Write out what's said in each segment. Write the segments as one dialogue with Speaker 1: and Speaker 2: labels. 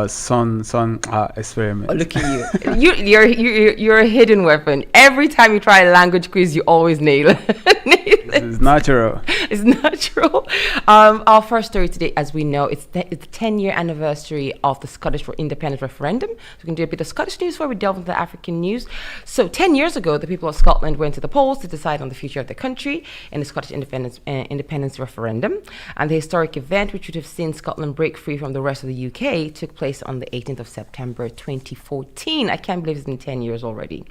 Speaker 1: Sun experiment.
Speaker 2: Oh, look at you. You're a hidden weapon. Every time you try a language quiz, you always nail it.
Speaker 1: It's natural.
Speaker 2: It's natural. Our first story today, as we know, it's the 10-year anniversary of the Scottish independence referendum. So we can do a bit of Scottish news before we delve into the African news. So 10 years ago, the people of Scotland went to the polls to decide on the future of the country in the Scottish independence referendum. And the historic event, which would have seen Scotland break free from the rest of the UK, took place on the 18th of September 2014. I can't believe it's been 10 years already.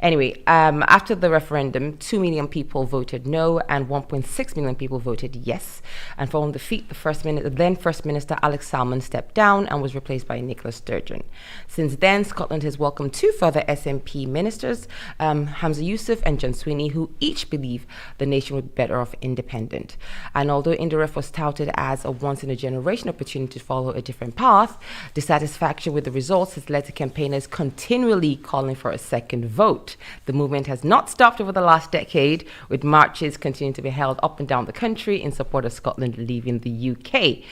Speaker 2: Anyway, after the referendum, 2 million people voted no and 1.6 million people voted yes. And following defeat, the then First Minister Alex Salmond stepped down and was replaced by Nicola Sturgeon. Since then, Scotland has welcomed 2 further SNP ministers, Hamza Youssef and John Sweeney, who each believe the nation would be better off independent. And although Indiref was touted as a once-in-a-generation opportunity to follow a different path, dissatisfaction with the results has led to campaigners continually calling for a second vote. The movement has not stopped over the last decade, with marches continuing to be held up and down the country in support of Scotland leaving the UK.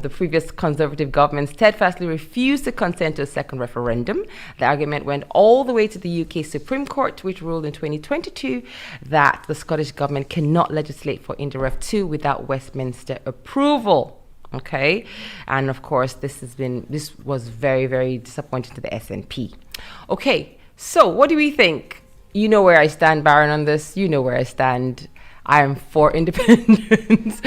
Speaker 2: The previous Conservative government steadfastly refused to consent to a second referendum. The argument went all the way to the UK Supreme Court, which ruled in 2022 that the Scottish government cannot legislate for Indiref 2 without Westminster approval. Okay, and of course this was very, very disappointing to the SNP. Okay, so what do we think? You know where I stand, Baron, on this. You know where I stand. I am for independence.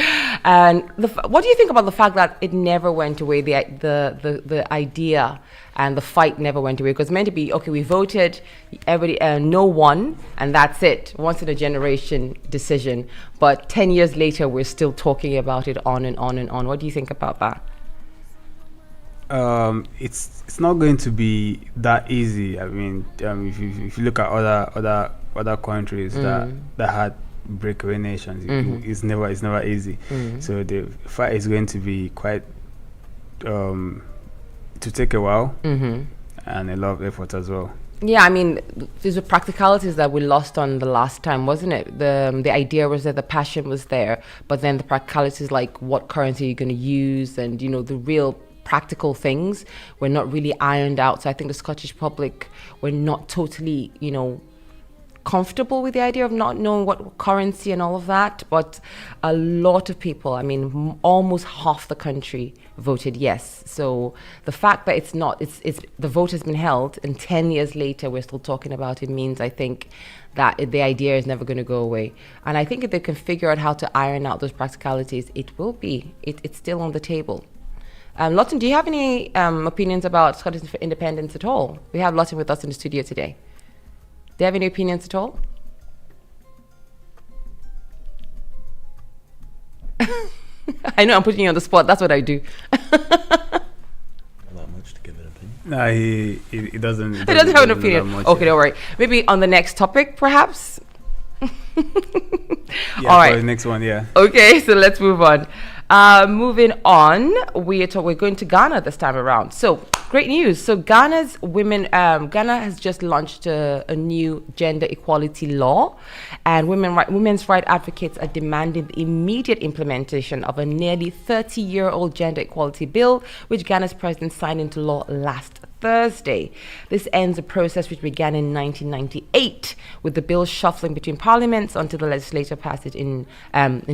Speaker 2: And what do you think about the fact that it never went away? The idea and the fight never went away, because it's meant to be, okay, we voted, everybody, no one, and that's it. Once in a generation decision. But 10 years later, we're still talking about it on and on and on. What do you think about that?
Speaker 1: It's not going to be that easy. I mean, if you look at other countries that had breakaway nations, it's never easy. So the fight is going to be quite to take a while and a lot of effort as well.
Speaker 2: Yeah, I mean, there's the practicalities that we lost on the last time, wasn't it? The idea was that the passion was there, but then the practicalities, like what currency you're going to use, and the real practical things were not really ironed out. So I think the Scottish public were not totally, comfortable with the idea of not knowing what currency and all of that. But a lot of people, I mean, almost half the country voted yes. So the fact that it's the vote has been held, and 10 years later we're still talking about it, means, I think, that the idea is never going to go away. And I think if they can figure out how to iron out those practicalities, it will be. It's still on the table. Lawton, do you have any opinions about Scottish independence at all? We have Lawton with us in the studio today. Do you have any opinions at all? I know I'm putting you on the spot. That's what I do.
Speaker 3: Not that much to give an opinion.
Speaker 1: No, he doesn't.
Speaker 2: He doesn't have an opinion. Okay, don't worry. Maybe on the next topic, perhaps.
Speaker 1: Yeah,
Speaker 2: all right.
Speaker 1: for the next one, yeah.
Speaker 2: Okay, so let's move on. Moving on, we're going to Ghana this time around. So great news. So Ghana has just launched a new gender equality law, and women's rights advocates are demanding the immediate implementation of a nearly 30-year-old gender equality bill, which Ghana's president signed into law last Thursday. This ends a process which began in 1998, with the bill shuffling between parliaments until the legislature passed it in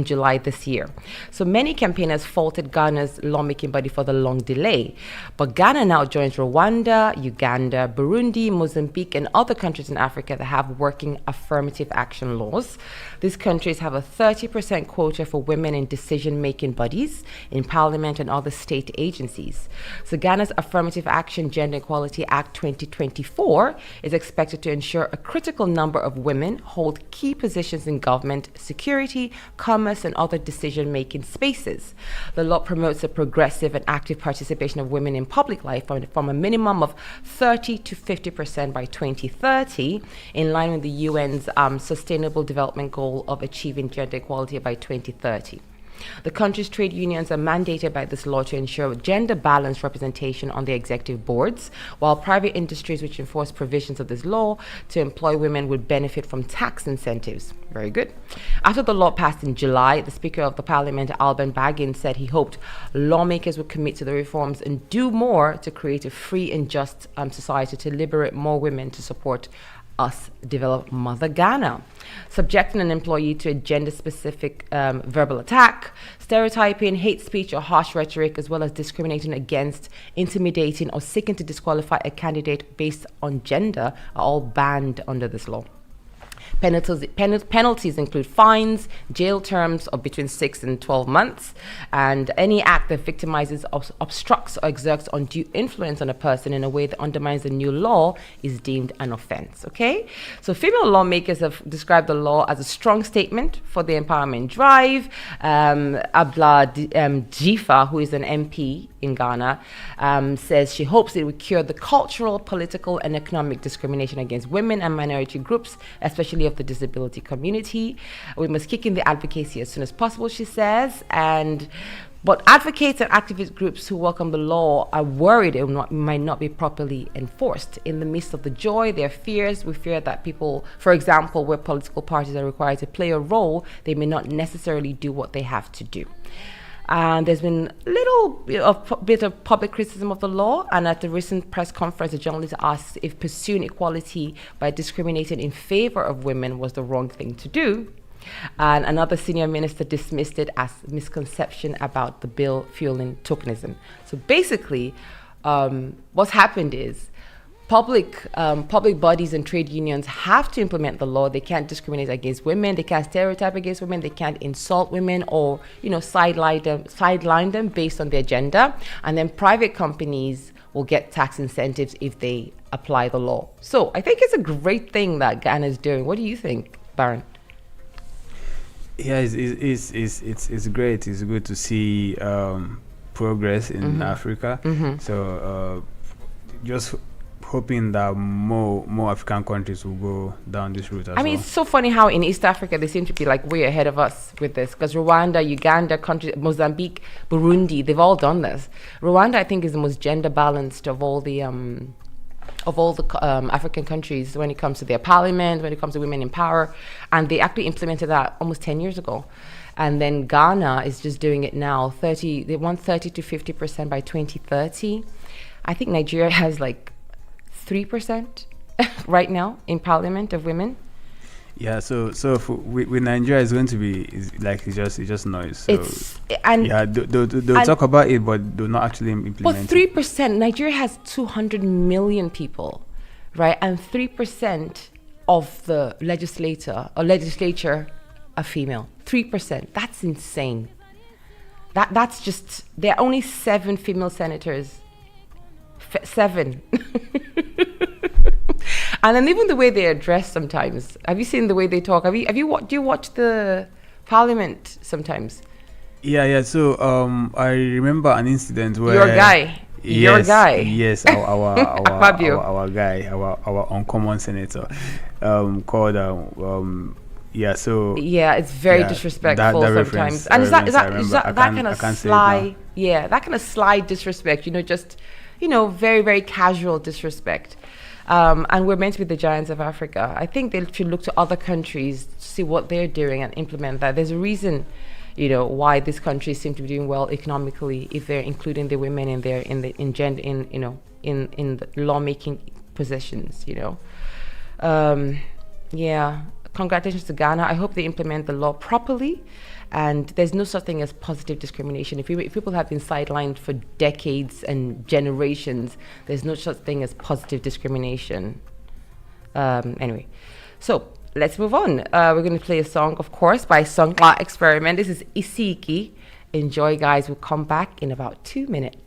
Speaker 2: July this year. So many campaigners faulted Ghana's lawmaking body for the long delay, but Ghana now joins Rwanda, Uganda, Burundi, Mozambique, and other countries in Africa that have working affirmative action laws. These countries have a 30% quota for women in decision-making bodies, in parliament and other state agencies. So Ghana's Affirmative Action Gender Equality Act 2024 is expected to ensure a critical number of women hold key positions in government, security, commerce, and other decision-making spaces. The law promotes a progressive and active participation of women in public life from a minimum of 30 to 50% by 2030, in line with the UN's Sustainable Development Goal of achieving gender equality by 2030. The country's trade unions are mandated by this law to ensure gender-balanced representation on their executive boards, while private industries which enforce provisions of this law to employ women would benefit from tax incentives. Very good. After the law passed in July, the Speaker of the Parliament, Alban Baggins, said he hoped lawmakers would commit to the reforms and do more to create a free and just society to liberate more women to support us develop Mother Ghana. Subjecting an employee to a gender-specific verbal attack, stereotyping, hate speech or harsh rhetoric, as well as discriminating against, intimidating or seeking to disqualify a candidate based on gender are all banned under this law. Penalties include fines, jail terms of between 6 and 12 months, and any act that victimizes, obstructs, or exerts undue influence on a person in a way that undermines the new law is deemed an offense. Okay? So female lawmakers have described the law as a strong statement for the empowerment drive. Abla Jifa, who is an MP in Ghana, says she hopes it will cure the cultural, political, and economic discrimination against women and minority groups, especially of the disability community. We must kick in the advocacy as soon as possible, she says. But advocates and activist groups who welcome the law are worried it might not be properly enforced. In the midst of the joy, there are fears. We fear that people, for example, where political parties are required to play a role, they may not necessarily do what they have to do. And there's been a little bit of public criticism of the law. And at the recent press conference, a journalist asked if pursuing equality by discriminating in favor of women was the wrong thing to do. And another senior minister dismissed it as misconception about the bill fueling tokenism. So basically, what's happened is public bodies and trade unions have to implement the law. They can't discriminate against women. They can't stereotype against women. They can't insult women or, sideline them based on their gender. And then private companies will get tax incentives if they apply the law. So I think it's a great thing that Ghana is doing. What do you think, Baron?
Speaker 1: Yeah, it's great. It's good to see progress in Africa. So just hoping that more African countries will go down this route as well.
Speaker 2: It's so funny how in East Africa they seem to be like way ahead of us with this, because Rwanda, Uganda, Mozambique, Burundi, they've all done this. Rwanda, I think, is the most gender balanced of all the African countries when it comes to their parliament, when it comes to women in power, and they actually implemented that almost 10 years ago. And then Ghana is just doing it now. They want 30 to 50% by 2030. I think Nigeria has like 3% right now in parliament of women.
Speaker 1: Yeah, so with Nigeria, it's going to be it's just noise. So they'll talk about it, but they'll not actually implement
Speaker 2: but 3%,
Speaker 1: it.
Speaker 2: 3%. Nigeria has 200 million people, right? And 3% of the legislature are female. 3%. That's insane. That's just, there are only 7 female senators. 7. And then even the way they address sometimes. Have you seen the way they talk? Do you watch the parliament sometimes?
Speaker 1: Yeah. So I remember an incident where
Speaker 2: your guy.
Speaker 1: Yes, our guy, our uncommon senator, called
Speaker 2: it's very disrespectful sometimes. And is that kind of sly? Yeah, that kind of sly disrespect. Very, very casual disrespect. And we're meant to be the giants of Africa. I think they should look to other countries to see what they're doing and implement that. There's a reason, why these countries seem to be doing well economically if they're including the women in the lawmaking positions. Congratulations to Ghana. I hope they implement the law properly. And there's no such thing as positive discrimination. If people have been sidelined for decades and generations, there's no such thing as positive discrimination. Anyway, so let's move on. We're going to play a song, of course, by Songkla Experiment. This is Isiki. Enjoy, guys. We'll come back in about 2 minutes.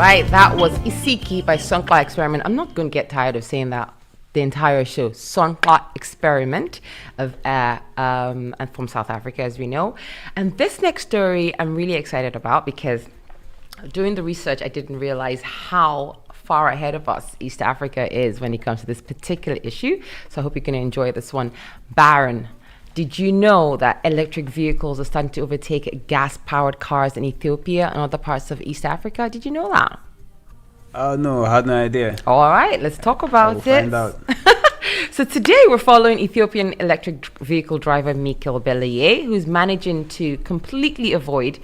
Speaker 2: right, that was Isiki by Sunkla Experiment. I'm not going to get tired of saying that the entire show. Sunkla Experiment and from South Africa, as we know. And this next story I'm really excited about because doing the research, I didn't realize how far ahead of us East Africa is when it comes to this particular issue. So I hope you're going to enjoy this one. Baron, did you know that electric vehicles are starting to overtake gas-powered cars in Ethiopia and other parts of East Africa? Did you know that?
Speaker 1: No, I had no idea.
Speaker 2: All right, let's talk about it.
Speaker 1: Find out.
Speaker 2: So today we're following Ethiopian electric vehicle driver Mikel Belaye, who's managing to completely avoid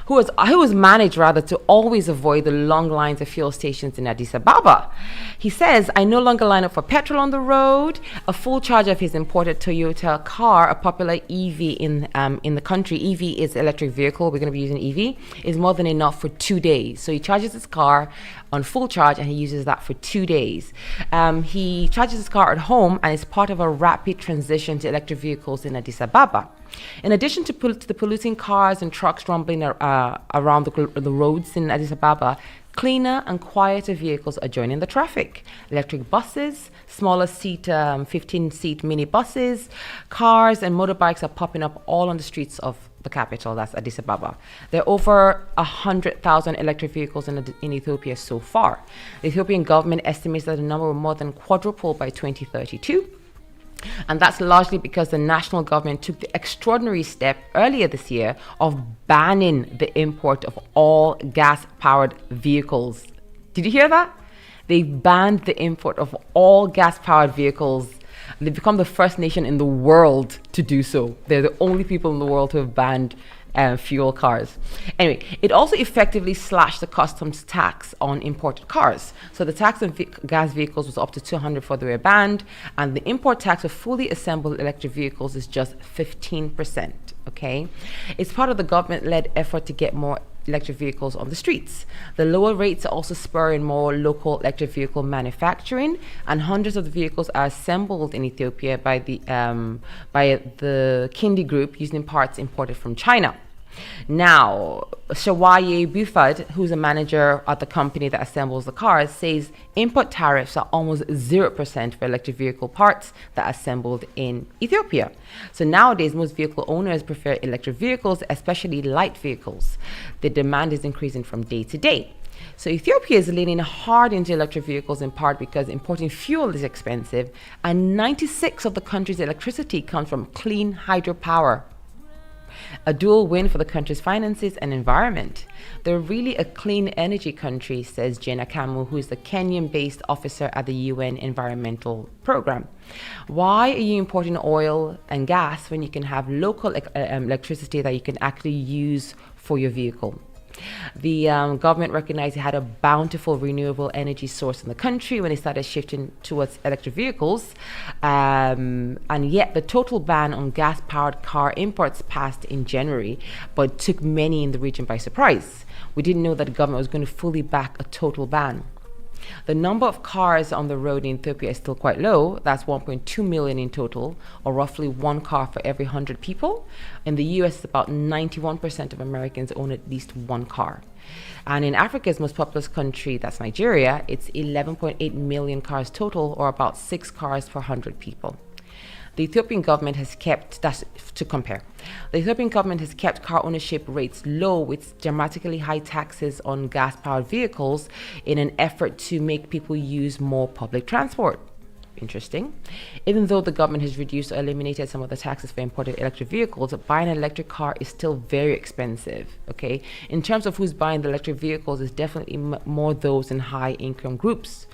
Speaker 2: who was managed rather to always avoid the long lines of fuel stations in Addis Ababa. He says, I no longer line up for petrol on the road. A full charge of his imported Toyota car, a popular EV in the country, EV is electric vehicle, we're going to be using EV, is more than enough for 2 days. So he charges his car on full charge and he uses that for 2 days. He charges his car at home and is part of a rapid transition to electric vehicles in Addis Ababa. In addition to the polluting cars and trucks rumbling around the roads in Addis Ababa, cleaner and quieter vehicles are joining the traffic. Electric buses, smaller 15-seat mini buses, cars and motorbikes are popping up all on the streets of the capital, that's Addis Ababa. There are over 100,000 electric vehicles in Ethiopia so far. The Ethiopian government estimates that the number will more than quadruple by 2032. And that's largely because the national government took the extraordinary step earlier this year of banning the import of all gas-powered vehicles. Did you hear that? They banned the import of all gas-powered vehicles. They've become the first nation in the world to do so. They're the only people in the world who have banned fuel cars. Anyway, it also effectively slashed the customs tax on imported cars. So the tax on gas vehicles was up to 200 before they were banned, and the import tax of fully assembled electric vehicles is just 15%. Okay, it's part of the government-led effort to get more electric vehicles on the streets. The lower rates are also spurring more local electric vehicle manufacturing, and hundreds of the vehicles are assembled in Ethiopia by the Kindi Group using parts imported from China. Now, Shawaye Bufad, who's a manager at the company that assembles the cars, says import tariffs are almost 0% for electric vehicle parts that are assembled in Ethiopia. So nowadays, most vehicle owners prefer electric vehicles, especially light vehicles. The demand is increasing from day to day. So Ethiopia is leaning hard into electric vehicles in part because importing fuel is expensive, and 96% of the country's electricity comes from clean hydropower. A dual win for the country's finances and environment. They're really a clean energy country, says Jane Akamu, who is the Kenyan-based officer at the UN Environmental Program. Why are you importing oil and gas when you can have local electricity that you can actually use for your vehicle? The government recognized it had a bountiful renewable energy source in the country when it started shifting towards electric vehicles. And yet the total ban on gas-powered car imports passed in January, but took many in the region by surprise. We didn't know that the government was going to fully back a total ban. The number of cars on the road in Ethiopia is still quite low. That's 1.2 million in total, or roughly one car for every 100 people. In the US, about 91% of Americans own at least one car. And in Africa's most populous country, that's Nigeria, it's 11.8 million cars total, or about 6 cars per 100 people. The Ethiopian government has kept, that's to compare, the Ethiopian government has kept car ownership rates low with dramatically high taxes on gas-powered vehicles in an effort to make people use more public transport. Interesting. Even though the government has reduced or eliminated some of the taxes for imported electric vehicles, buying an electric car is still very expensive. Okay, in terms of who's buying the electric vehicles, it's definitely more those in high-income groups.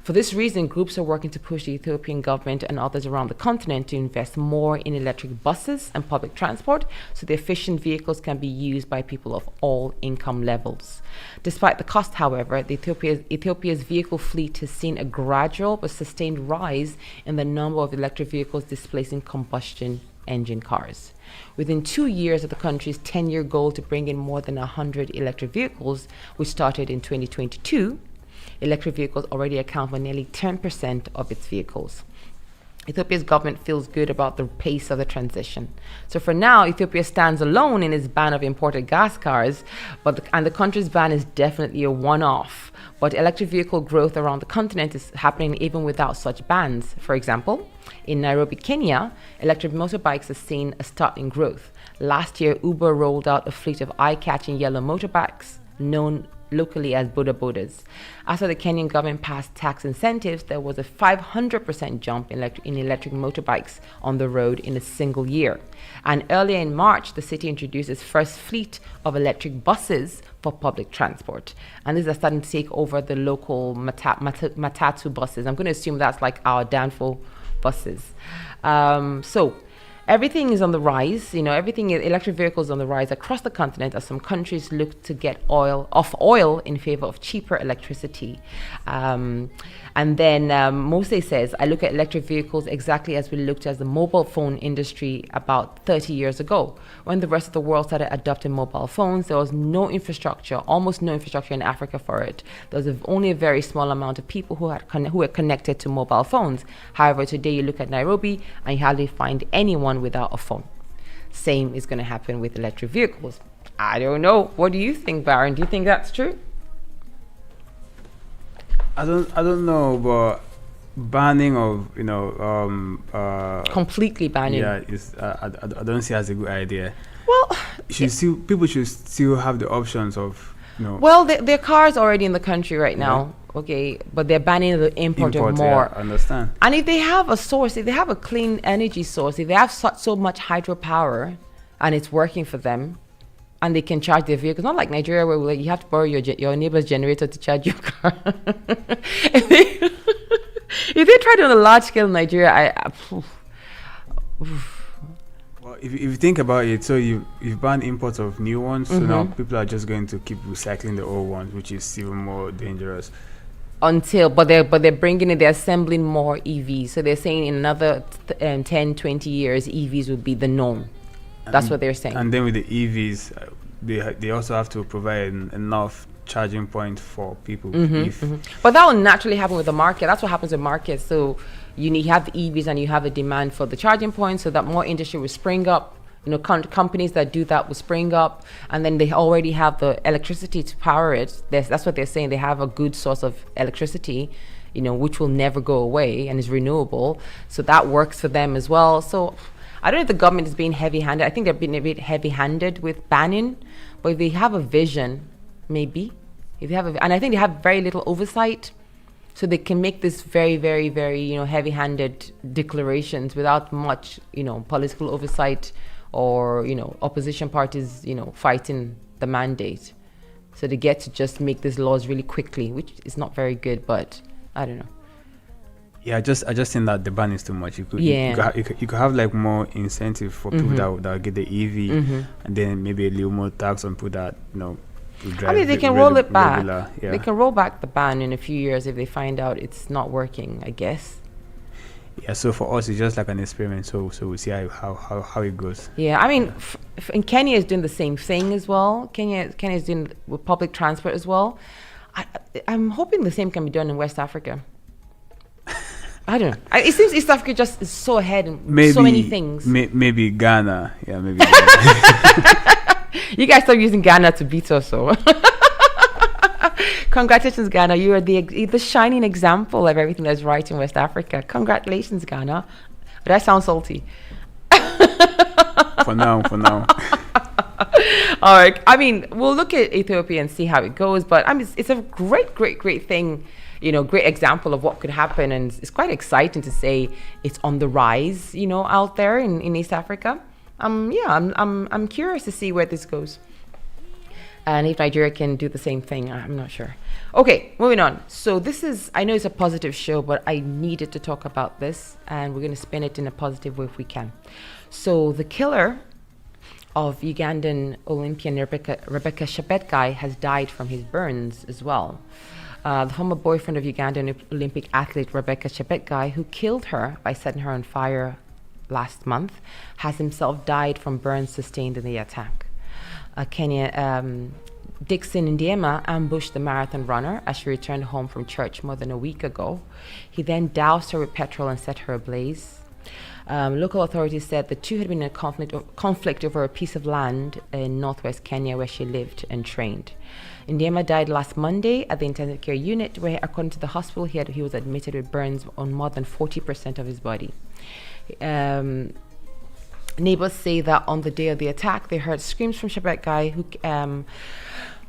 Speaker 2: For this reason, groups are working to push the Ethiopian government and others around the continent to invest more in electric buses and public transport so the efficient vehicles can be used by people of all income levels. Despite the cost, however, Ethiopia's vehicle fleet has seen a gradual but sustained rise in the number of electric vehicles displacing combustion engine cars. Within 2 years of the country's 10-year goal to bring in more than 100 electric vehicles, which started in 2022, electric vehicles already account for nearly 10% of its vehicles. Ethiopia's government feels good about the pace of the transition. So for now, Ethiopia stands alone in its ban of imported gas cars, and the country's ban is definitely a one-off. But electric vehicle growth around the continent is happening even without such bans. For example, in Nairobi, Kenya, electric motorbikes have seen a startling growth. Last year, Uber rolled out a fleet of eye-catching yellow motorbikes known locally as Boda Bodas. After the Kenyan government passed tax incentives, there was a 500% jump in electric motorbikes on the road in a single year. And earlier in March, the city introduced its first fleet of electric buses for public transport. And these are starting to take over the local matatu buses. I'm going to assume that's like our Danfo buses. So everything is on the rise. Electric vehicles on the rise across the continent as some countries look to get off oil in favor of cheaper electricity. And then Mose says, I look at electric vehicles exactly as we looked at the mobile phone industry about 30 years ago. When the rest of the world started adopting mobile phones, there was almost no infrastructure in Africa for it. There was only a very small amount of people who were connected to mobile phones. However, today you look at Nairobi and you hardly find anyone without a phone. Same is going to happen with electric vehicles. I don't know. What do you think, Baron? Do you think that's true?
Speaker 1: I don't know, but banning of
Speaker 2: completely banning.
Speaker 1: Yeah, I don't see as a good idea.
Speaker 2: Well,
Speaker 1: people should still have the options of
Speaker 2: Well, their cars already in the country right now. Yeah. Okay, but they're banning the import of more.
Speaker 1: Yeah, I understand.
Speaker 2: And if they have a source, if they have a clean energy source, if they have so much hydropower, and it's working for them, and they can charge their vehicles, not like Nigeria where you have to borrow your neighbor's generator to charge your car. If they tried on a large scale in Nigeria,
Speaker 1: well, if you think about it, so you've banned imports of new ones, so now people are just going to keep recycling the old ones, which is even more dangerous.
Speaker 2: But they're bringing it, they're assembling more EVs. So they're saying in another 10, 20 years, EVs will be the norm. That's what they're saying.
Speaker 1: And then with the EVs, they also have to provide enough charging point for people.
Speaker 2: But that will naturally happen with the market. That's what happens with markets. So you have the EVs and you have a demand for the charging points, so that more industry will spring up. Companies that do that will spring up, and then they already have the electricity to power it. That's what they're saying. They have a good source of electricity, which will never go away and is renewable. So that works for them as well. So I don't know if the government is being heavy-handed. I think they're being a bit heavy-handed with banning, but if they have a vision, maybe. And I think they have very little oversight, so they can make this very, very, very, heavy-handed declarations without much, political oversight or, opposition parties, fighting the mandate. So they get to just make these laws really quickly, which is not very good, but I don't know.
Speaker 1: Yeah, I just think that the ban is too much. You could have like more incentive for people that get the EV, and then maybe a little more tax on people that drive.
Speaker 2: I mean, they can roll it back. Yeah. They can roll back the ban in a few years if they find out it's not working, I guess.
Speaker 1: Yeah, so for us it's just like an experiment. So we'll see how it goes.
Speaker 2: Yeah, I mean, and Kenya is doing the same thing as well. Kenya is doing with public transport as well. I'm hoping the same can be done in West Africa. I don't know. It seems East Africa just is so ahead in so many things.
Speaker 1: Maybe Ghana. Yeah, maybe Ghana.
Speaker 2: You guys stop using Ghana to beat us, so. Congratulations, Ghana. You are the shining example of everything that's right in West Africa. Congratulations, Ghana. But I sound salty.
Speaker 1: For now.
Speaker 2: All right. I mean, we'll look at Ethiopia and see how it goes. But I mean, it's a great thing. Great example of what could happen, and it's quite exciting to say it's on the rise, out there in East Africa. I'm curious to see where this goes, and if Nigeria can do the same thing. I'm not sure. Okay, moving on. So I know it's a positive show, but I needed to talk about this, and we're going to spin it in a positive way if we can. So the killer of Ugandan Olympian Rebecca Chebet has died from his burns as well. The former boyfriend of Ugandan Olympic athlete Rebecca Chebet, who killed her by setting her on fire last month, has himself died from burns sustained in the attack. Dixon Ndiema ambushed the marathon runner as she returned home from church more than a week ago. He then doused her with petrol and set her ablaze. Local authorities said the two had been in a conflict over a piece of land in northwest Kenya where she lived and trained. Ndiema died last Monday at the intensive care unit where, according to the hospital, he was admitted with burns on more than 40% of his body. Neighbors say that on the day of the attack, they heard screams from Shebekgai,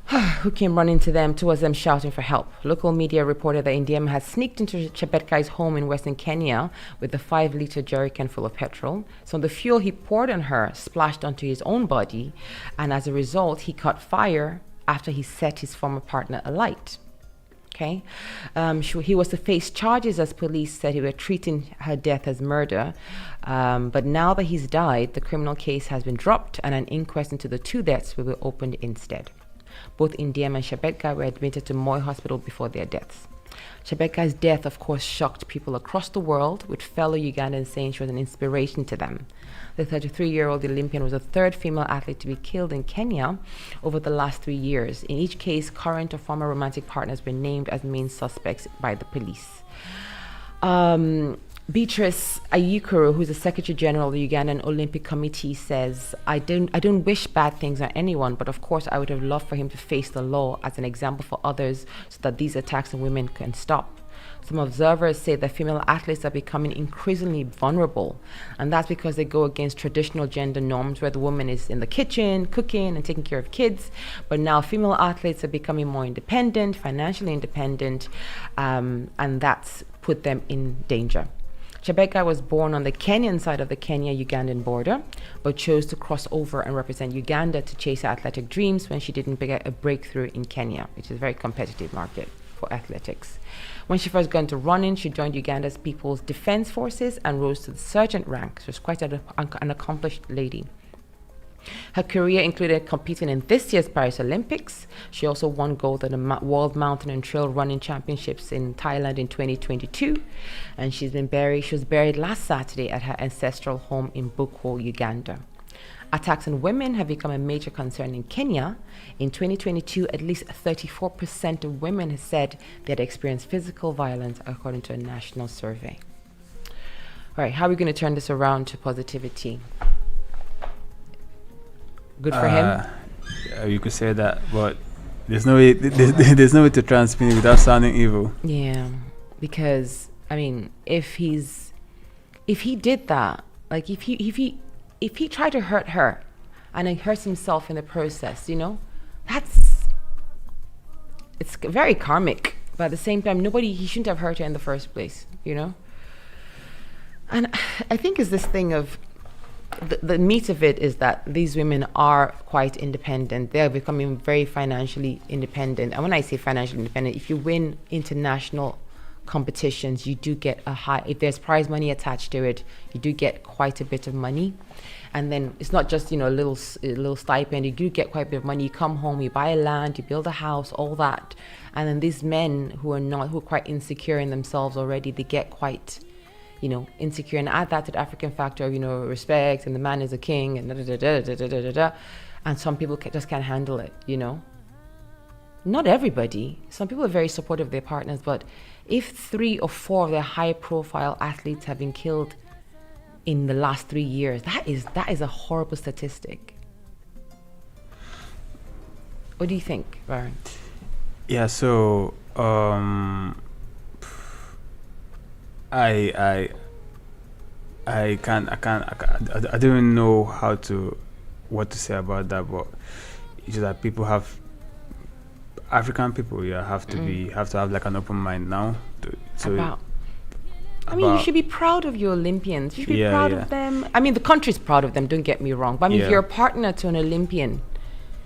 Speaker 2: who came running towards them shouting for help. Local media reported that Ndiema had sneaked into Chebetkai's home in western Kenya with a 5-liter jerrycan full of petrol. So the fuel he poured on her splashed onto his own body, and as a result, he caught fire after he set his former partner alight. Okay, he was to face charges as police said he were treating her death as murder. But now that he's died, the criminal case has been dropped and an inquest into the two deaths will be opened instead. Both Ndiema and Shebekgai were admitted to Moi Hospital before their deaths. Shebetkai's death, of course, shocked people across the world, with fellow Ugandans saying she was an inspiration to them. The 33-year-old Olympian was the third female athlete to be killed in Kenya over the last 3 years. In each case, current or former romantic partners were named as main suspects by the police. Beatrice Ayukuru, who's the Secretary General of the Ugandan Olympic Committee, says, I don't wish bad things on anyone, but of course I would have loved for him to face the law as an example for others so that these attacks on women can stop. Some observers say that female athletes are becoming increasingly vulnerable, and that's because they go against traditional gender norms where the woman is in the kitchen, cooking and taking care of kids. But now female athletes are becoming more independent, financially independent, and that's put them in danger. Shebekgai was born on the Kenyan side of the Kenya-Ugandan border, but chose to cross over and represent Uganda to chase her athletic dreams when she didn't get a breakthrough in Kenya, which is a very competitive market for athletics. When she first got into running, she joined Uganda's People's Defense Forces and rose to the sergeant rank. She was quite an accomplished lady. Her career included competing in this year's Paris Olympics. She also won gold at the World Mountain and Trail Running Championships in Thailand in 2022. And she was buried last Saturday at her ancestral home in Buko, Uganda. Attacks on women have become a major concern in Kenya. In 2022, at least 34% of women have said they had experienced physical violence, according to a national survey. All right, how are we going to turn this around to positivity? Good for him.
Speaker 1: You could say that, but there's no way. There's no way to transmit it without sounding evil.
Speaker 2: Yeah, because I mean, if he did that, like if he tried to hurt her, and he hurts himself in the process, it's very karmic. But at the same time, he shouldn't have hurt her in the first place, And I think it's this thing of. The meat of it is that these women are quite independent. They are becoming very financially independent. And when I say financially independent, if you win international competitions, you do get if there's prize money attached to it, you do get quite a bit of money. And then it's not just, a little stipend. You do get quite a bit of money. You come home, you buy land, you build a house, all that. And then these men who are quite insecure in themselves already, they get quite insecure, and add that to the African factor of, respect, and the man is a king, and and some people just can't handle it, Not everybody. Some people are very supportive of their partners, but if 3 or 4 of their high-profile athletes have been killed in the last 3 years, that is a horrible statistic. What do you think, Baron?
Speaker 1: Yeah, so I don't even know what to say about that, but it's just that African people have to have like an open mind now.
Speaker 2: You should be proud of your Olympians. You should be proud of them. I mean, the country's proud of them, don't get me wrong. But I mean, if you're a partner to an Olympian,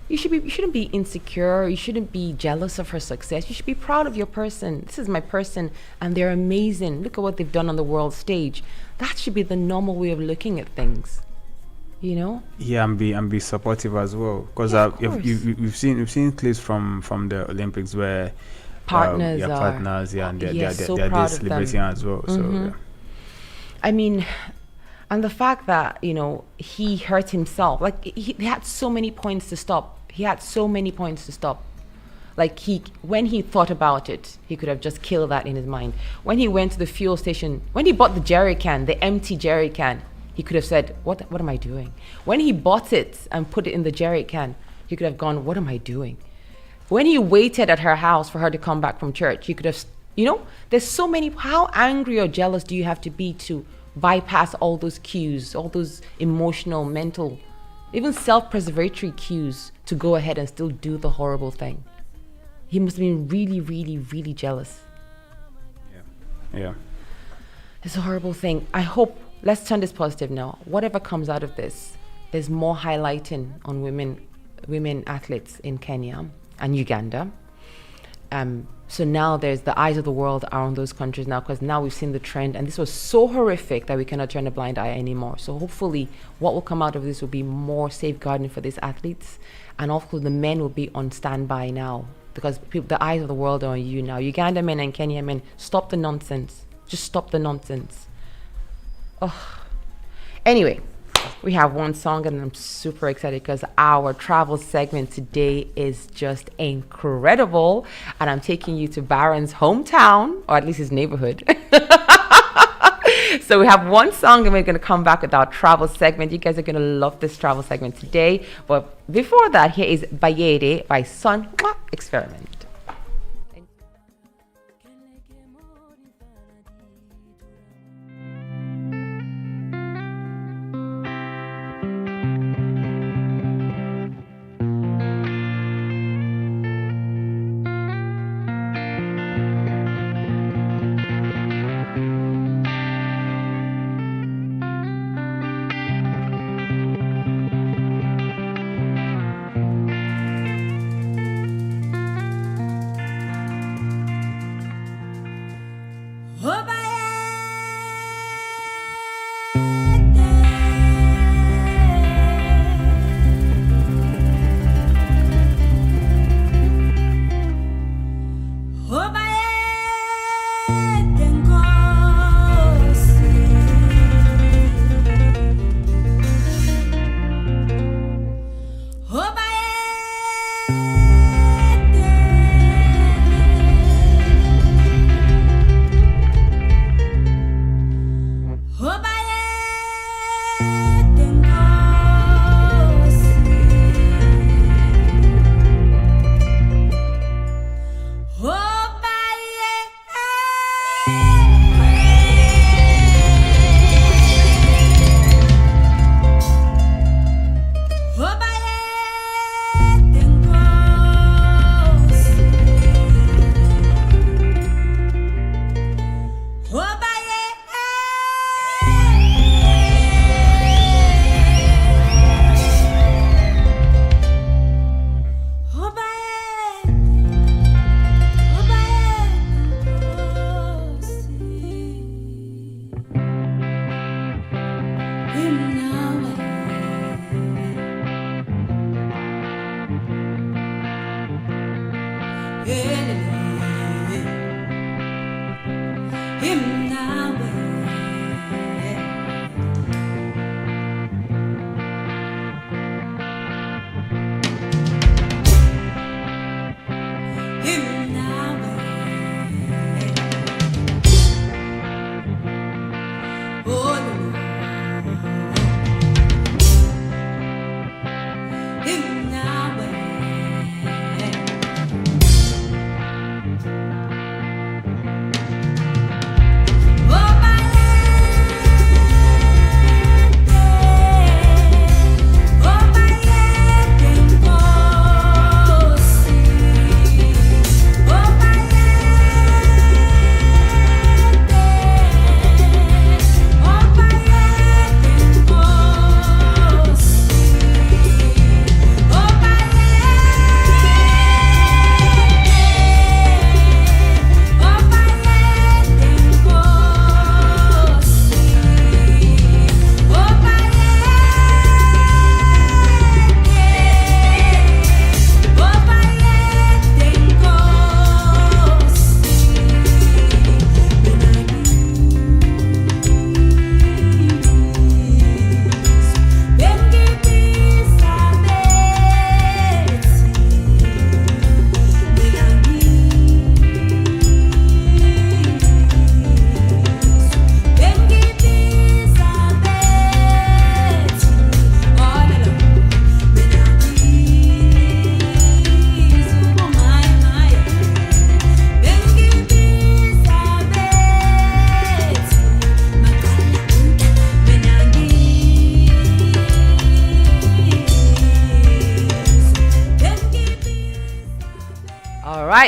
Speaker 2: you shouldn't be insecure. You shouldn't be jealous of her success. You should be proud of your person. This is my person, and they're amazing. Look at what they've done on the world stage. That should be the normal way of looking at things.
Speaker 1: Yeah, and be supportive as well. Because we've seen clips from the Olympics where
Speaker 2: partners
Speaker 1: and they're celebrating as well.
Speaker 2: Mm-hmm.
Speaker 1: So
Speaker 2: I mean. And the fact that, he hurt himself, like he had so many points to stop He had so many points to stop. Like when he thought about it, he could have just killed that in his mind. When he went to the fuel station, when he bought the jerry can, the empty jerry can, he could have said, what am I doing? When he bought it and put it in the jerry can, he could have gone, what am I doing? When he waited at her house for her to come back from church, he could have, there's so many. How angry or jealous do you have to be to bypass all those cues, all those emotional, mental, even self-preservatory cues to go ahead and still do the horrible thing? He must have been really, really, really jealous.
Speaker 1: Yeah.
Speaker 2: It's a horrible thing. I hope, let's turn this positive now. Whatever comes out of this, there's more highlighting on women athletes in Kenya and Uganda. So now there's the eyes of the world are on those countries now, because now we've seen the trend, and this was so horrific that we cannot turn a blind eye anymore. So hopefully what will come out of this will be more safeguarding for these athletes, and also the men will be on standby now, because the eyes of the world are on you now. Uganda men and Kenya men, stop the nonsense. Just stop the nonsense. Oh. Anyway, we have one song, and I'm super excited because our travel segment today is just incredible. And I'm taking you to Baron's hometown, or at least his neighborhood. So we have one song, and we're going to come back with our travel segment. You guys are going to love this travel segment today. But before that, here is Bayede by Sun Experiment.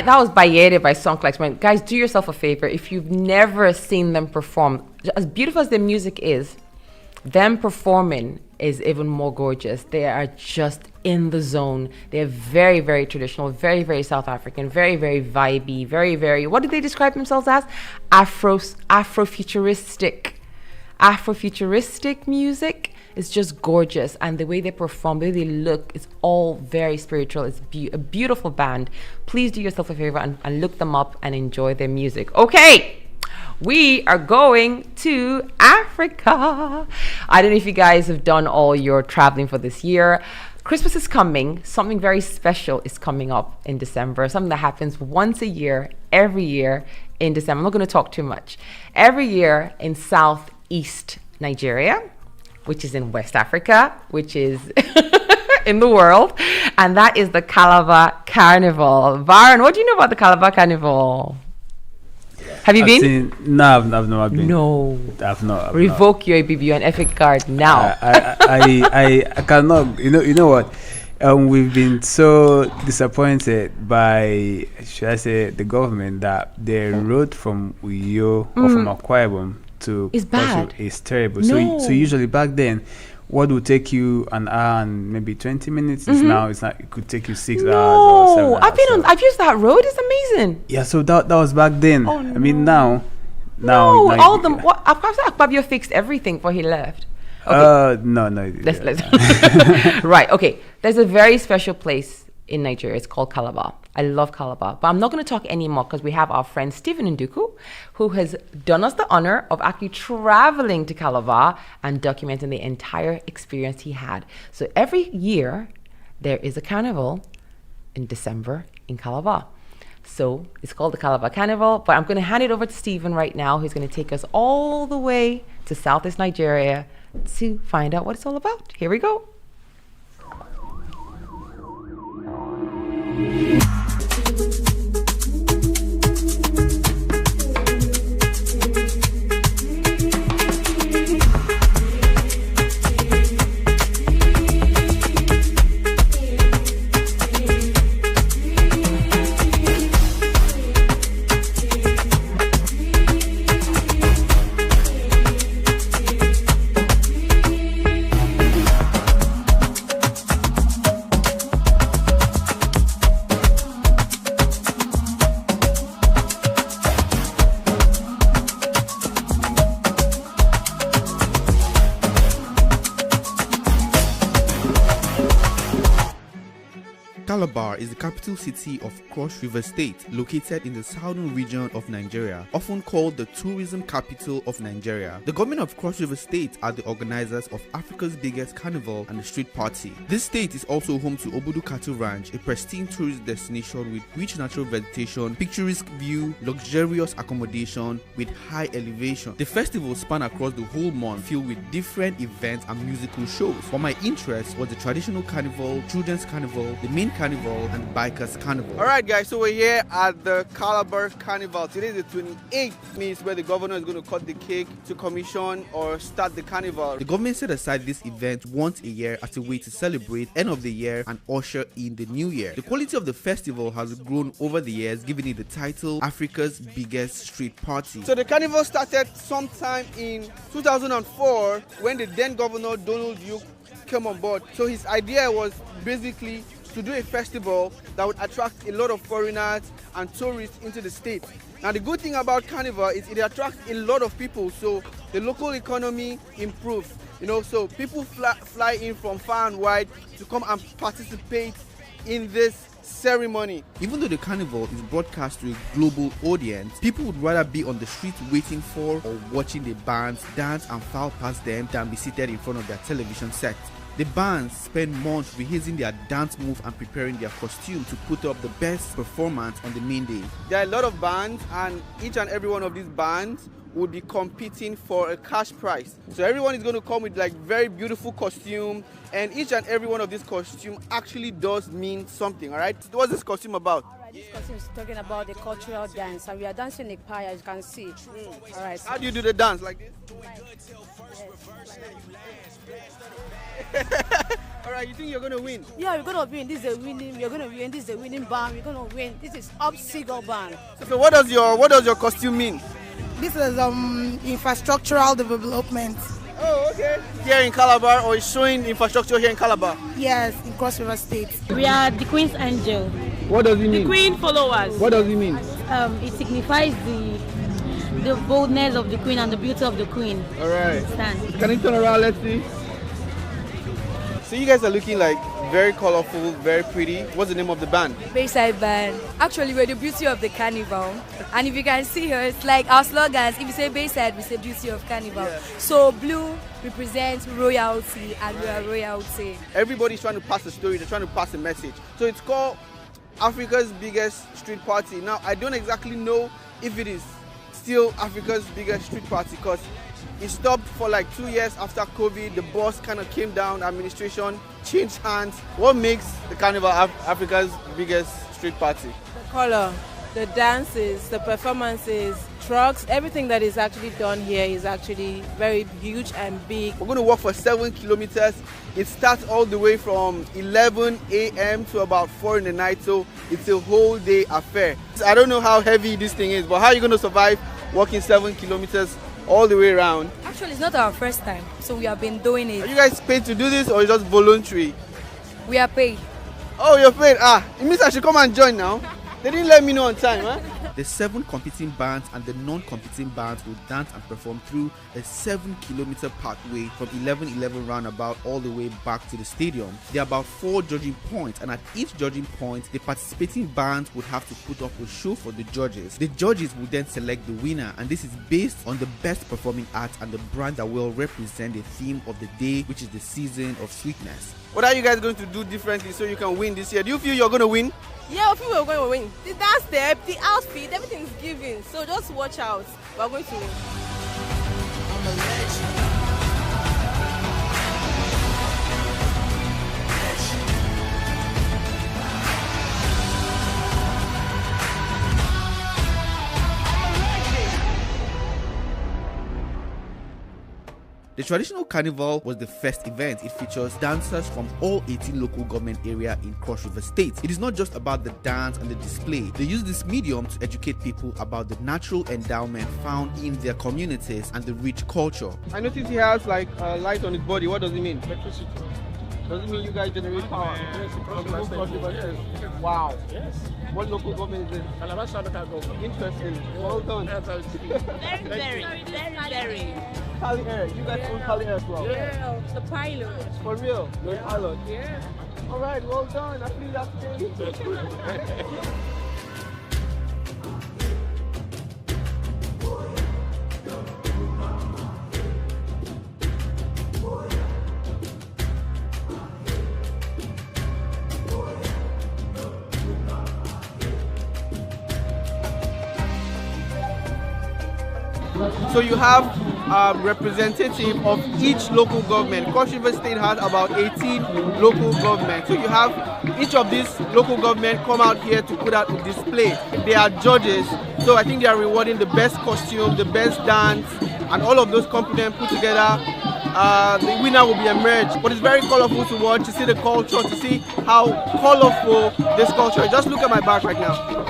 Speaker 2: right, that was Bayere by Songklex. Guys, do yourself a favor. If you've never seen them perform, as beautiful as their music is, them performing is even more gorgeous. They are just in the zone. They're very, very traditional, very, very South African, very, very vibey, very, very, what do they describe themselves as? Afrofuturistic. Afrofuturistic music is just gorgeous. And the way they perform, the way they look, it's all very spiritual. It's a beautiful band. Please do yourself a favor and look them up and enjoy their music. Okay. We are going to Africa. I don't know if you guys have done all your traveling for this year. Christmas is coming. Something very special is coming up in December. Something that happens once a year, every year in December. I'm not going to talk too much. Every year in Southeast Nigeria, which is in West Africa, which is in the world. And that is the Calabar Carnival. Varun, what do you know about the Calabar Carnival? Have you been?
Speaker 1: No, I've never been.
Speaker 2: No,
Speaker 1: I've not.
Speaker 2: Revoke your ABB and Epic card now.
Speaker 1: I cannot. You know what? We've been so disappointed by, should I say, the government that their road from Uyo or from Akwa Ibom to
Speaker 2: It's bad.
Speaker 1: is terrible.
Speaker 2: No.
Speaker 1: So usually back then, what would take you an hour and maybe 20 minutes is now it's not. It could take you 6 hours or 7 hours.
Speaker 2: I've used that road. It's amazing.
Speaker 1: Yeah, so that was back then.
Speaker 2: Oh,
Speaker 1: I mean now
Speaker 2: all them. What? Akpabio fixed everything before he left. Okay.
Speaker 1: No.
Speaker 2: Let's right. Okay. There's a very special place in Nigeria. It's called Calabar. I love Calabar, but I'm not going to talk anymore because we have our friend Stephen Nduku, who has done us the honor of actually traveling to Calabar and documenting the entire experience he had. So every year there is a carnival in December in Calabar. So it's called the Calabar Carnival, but I'm going to hand it over to Stephen right now, who's going to take us all the way to Southeast Nigeria to find out what it's all about. Here we go.
Speaker 4: Calabar is the capital city of Cross River State, located in the southern region of Nigeria, often called the tourism capital of Nigeria. The government of Cross River State are the organizers of Africa's biggest carnival and the street party. This state is also home to Obudu Cattle Ranch, a pristine tourist destination with rich natural vegetation, picturesque view, luxurious accommodation with high elevation. The festival span across the whole month, filled with different events and musical shows. But my interest was the traditional carnival, children's carnival, the main carnival, and bikers carnival.
Speaker 5: Alright guys, so we're here at the Calabar Carnival. Today is the 28th, means where the governor is going to cut the cake to commission or start the carnival.
Speaker 4: The government set aside this event once a year as a way to celebrate end of the year and usher in the new year. The quality of the festival has grown over the years, giving it the title Africa's biggest street party.
Speaker 5: So the carnival started sometime in 2004 when the then governor Donald Duke came on board. So his idea was basically to do a festival that would attract a lot of foreigners and tourists into the state. Now the good thing about Carnival is it attracts a lot of people, so the local economy improves. So people fly in from far and wide to come and participate in this ceremony.
Speaker 4: Even though the carnival is broadcast to a global audience, people would rather be on the street waiting for or watching the bands dance and file past them than be seated in front of their television set. The bands spend months rehearsing their dance move and preparing their costume to put up the best performance on the main day.
Speaker 5: There are a lot of bands, and each and every one of these bands would be competing for a cash prize. So everyone is going to come with like very beautiful costume, and each and every one of these costume actually does mean something. All right, what's this costume about?
Speaker 6: This costume is talking about the cultural dance, and we are dancing in choir, as you can see. All right.
Speaker 5: How do you do the dance like this? All right, you think you're going to win?
Speaker 6: Yeah, we're gonna win. This is a winning. We're gonna win. This is a winning band. We're gonna win. This is Up Seagull Band.
Speaker 5: So what does your costume mean?
Speaker 7: This is infrastructural development.
Speaker 5: Oh, okay. Here in Calabar, or it's showing infrastructure here in Calabar?
Speaker 7: Yes, in Cross River State.
Speaker 8: We are the Queen's Angel.
Speaker 5: What does it mean?
Speaker 8: The Queen followers.
Speaker 5: What does it mean?
Speaker 8: It signifies the boldness of the Queen and the beauty of the Queen.
Speaker 5: All right.
Speaker 8: Stand.
Speaker 5: Can you turn around? Let's see. So you guys are looking like very colorful, very pretty. What's the name of the band?
Speaker 9: Bayside Band. Actually, we're the beauty of the carnival. And if you can see her, it's like our slogans. If you say Bayside, we say beauty of carnival. Yeah. So blue represents royalty, and we are royalty.
Speaker 5: Everybody's trying to pass a story. They're trying to pass a message. So it's called Africa's biggest street party. Now, I don't exactly know if it is still Africa's biggest street party because it stopped for like 2 years after COVID. The boss kind of came down, administration changed hands. What makes the carnival Africa's biggest street party?
Speaker 10: The color, the dances, the performances, trucks, everything that is actually done here is actually very huge and big.
Speaker 5: We're going to walk for 7 kilometers. It starts all the way from 11 a.m. to about 4 in the night, so it's a whole day affair. I don't know how heavy this thing is, but how are you going to survive walking 7 kilometers all the way around?
Speaker 9: Actually, it's not our first time, so we have been doing it.
Speaker 5: Are you guys paid to do this or is it just voluntary?
Speaker 9: We are paid.
Speaker 5: Oh, you're paid? It means I should come and join now. They didn't let me know on time, huh?
Speaker 4: The 7 competing bands and the non-competing bands will dance and perform through a 7-kilometer pathway from 11:11 roundabout all the way back to the stadium. There are about 4 judging points, and at each judging point, the participating bands would have to put up a show for the judges. The judges will then select the winner, and this is based on the best performing act and the brand that will represent the theme of the day, which is the season of sweetness.
Speaker 5: What are you guys going to do differently so you can win this year? Do you feel you're going to win?
Speaker 10: Yeah, I feel we're going to win. The dance step, the outfit, everything is given. So just watch out. We're going to win.
Speaker 4: The traditional carnival was the first event. It features dancers from all 18 local government area in Cross River State. It is not just about the dance and the display. They use this medium to educate people about the natural endowment found in their communities and the rich culture.
Speaker 5: I noticed he has like a light on his body. What does it mean? Electricity. Does it mean you guys generate power?
Speaker 11: Yes, Cross River. Yes.
Speaker 5: Wow.
Speaker 11: Yes.
Speaker 5: What local government is it?
Speaker 11: Calabar local government.
Speaker 5: Interesting. Well done.
Speaker 10: Very.
Speaker 5: Cali Air. You guys own Cali Air as well?
Speaker 10: Yeah, the pilot.
Speaker 5: For real? You're a pilot?
Speaker 10: Yeah.
Speaker 5: All right, well done. I feel that's good. So you have a representative of each local government. Cross River State has about 18 local governments. So you have each of these local government come out here to put out a display. They are judges, so I think they are rewarding the best costume, the best dance, and all of those components put together. The winner will be emerged. But it's very colorful to watch, to see the culture, to see how colorful this culture is. Just look at my back right now.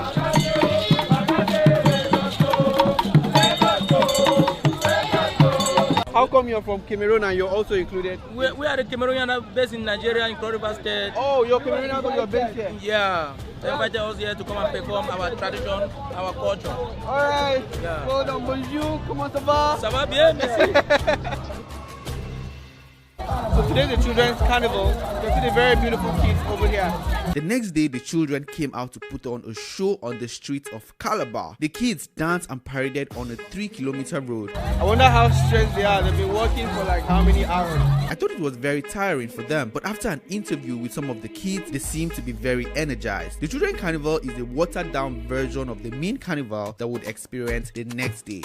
Speaker 5: How come you're from Cameroon and you're also included?
Speaker 11: We are the Cameroonian based in Nigeria, in Cross River State.
Speaker 5: Oh, you're Cameroonian but you're based here?
Speaker 11: Yeah. They invited us here to come and perform our tradition, our culture.
Speaker 5: Alright. Yeah. Well done, bonjour. Comment ça va?
Speaker 11: Ça va bien, merci.
Speaker 5: So today's the children's carnival. You can see the very beautiful kids over here.
Speaker 4: The next day, the children came out to put on a show on the streets of Calabar. The kids danced and paraded on a 3-kilometer road.
Speaker 5: I wonder how stressed they are. They've been working for like how many hours?
Speaker 4: I thought it was very tiring for them, but after an interview with some of the kids, they seemed to be very energized. The children's carnival is a watered-down version of the main carnival that would experience the next day.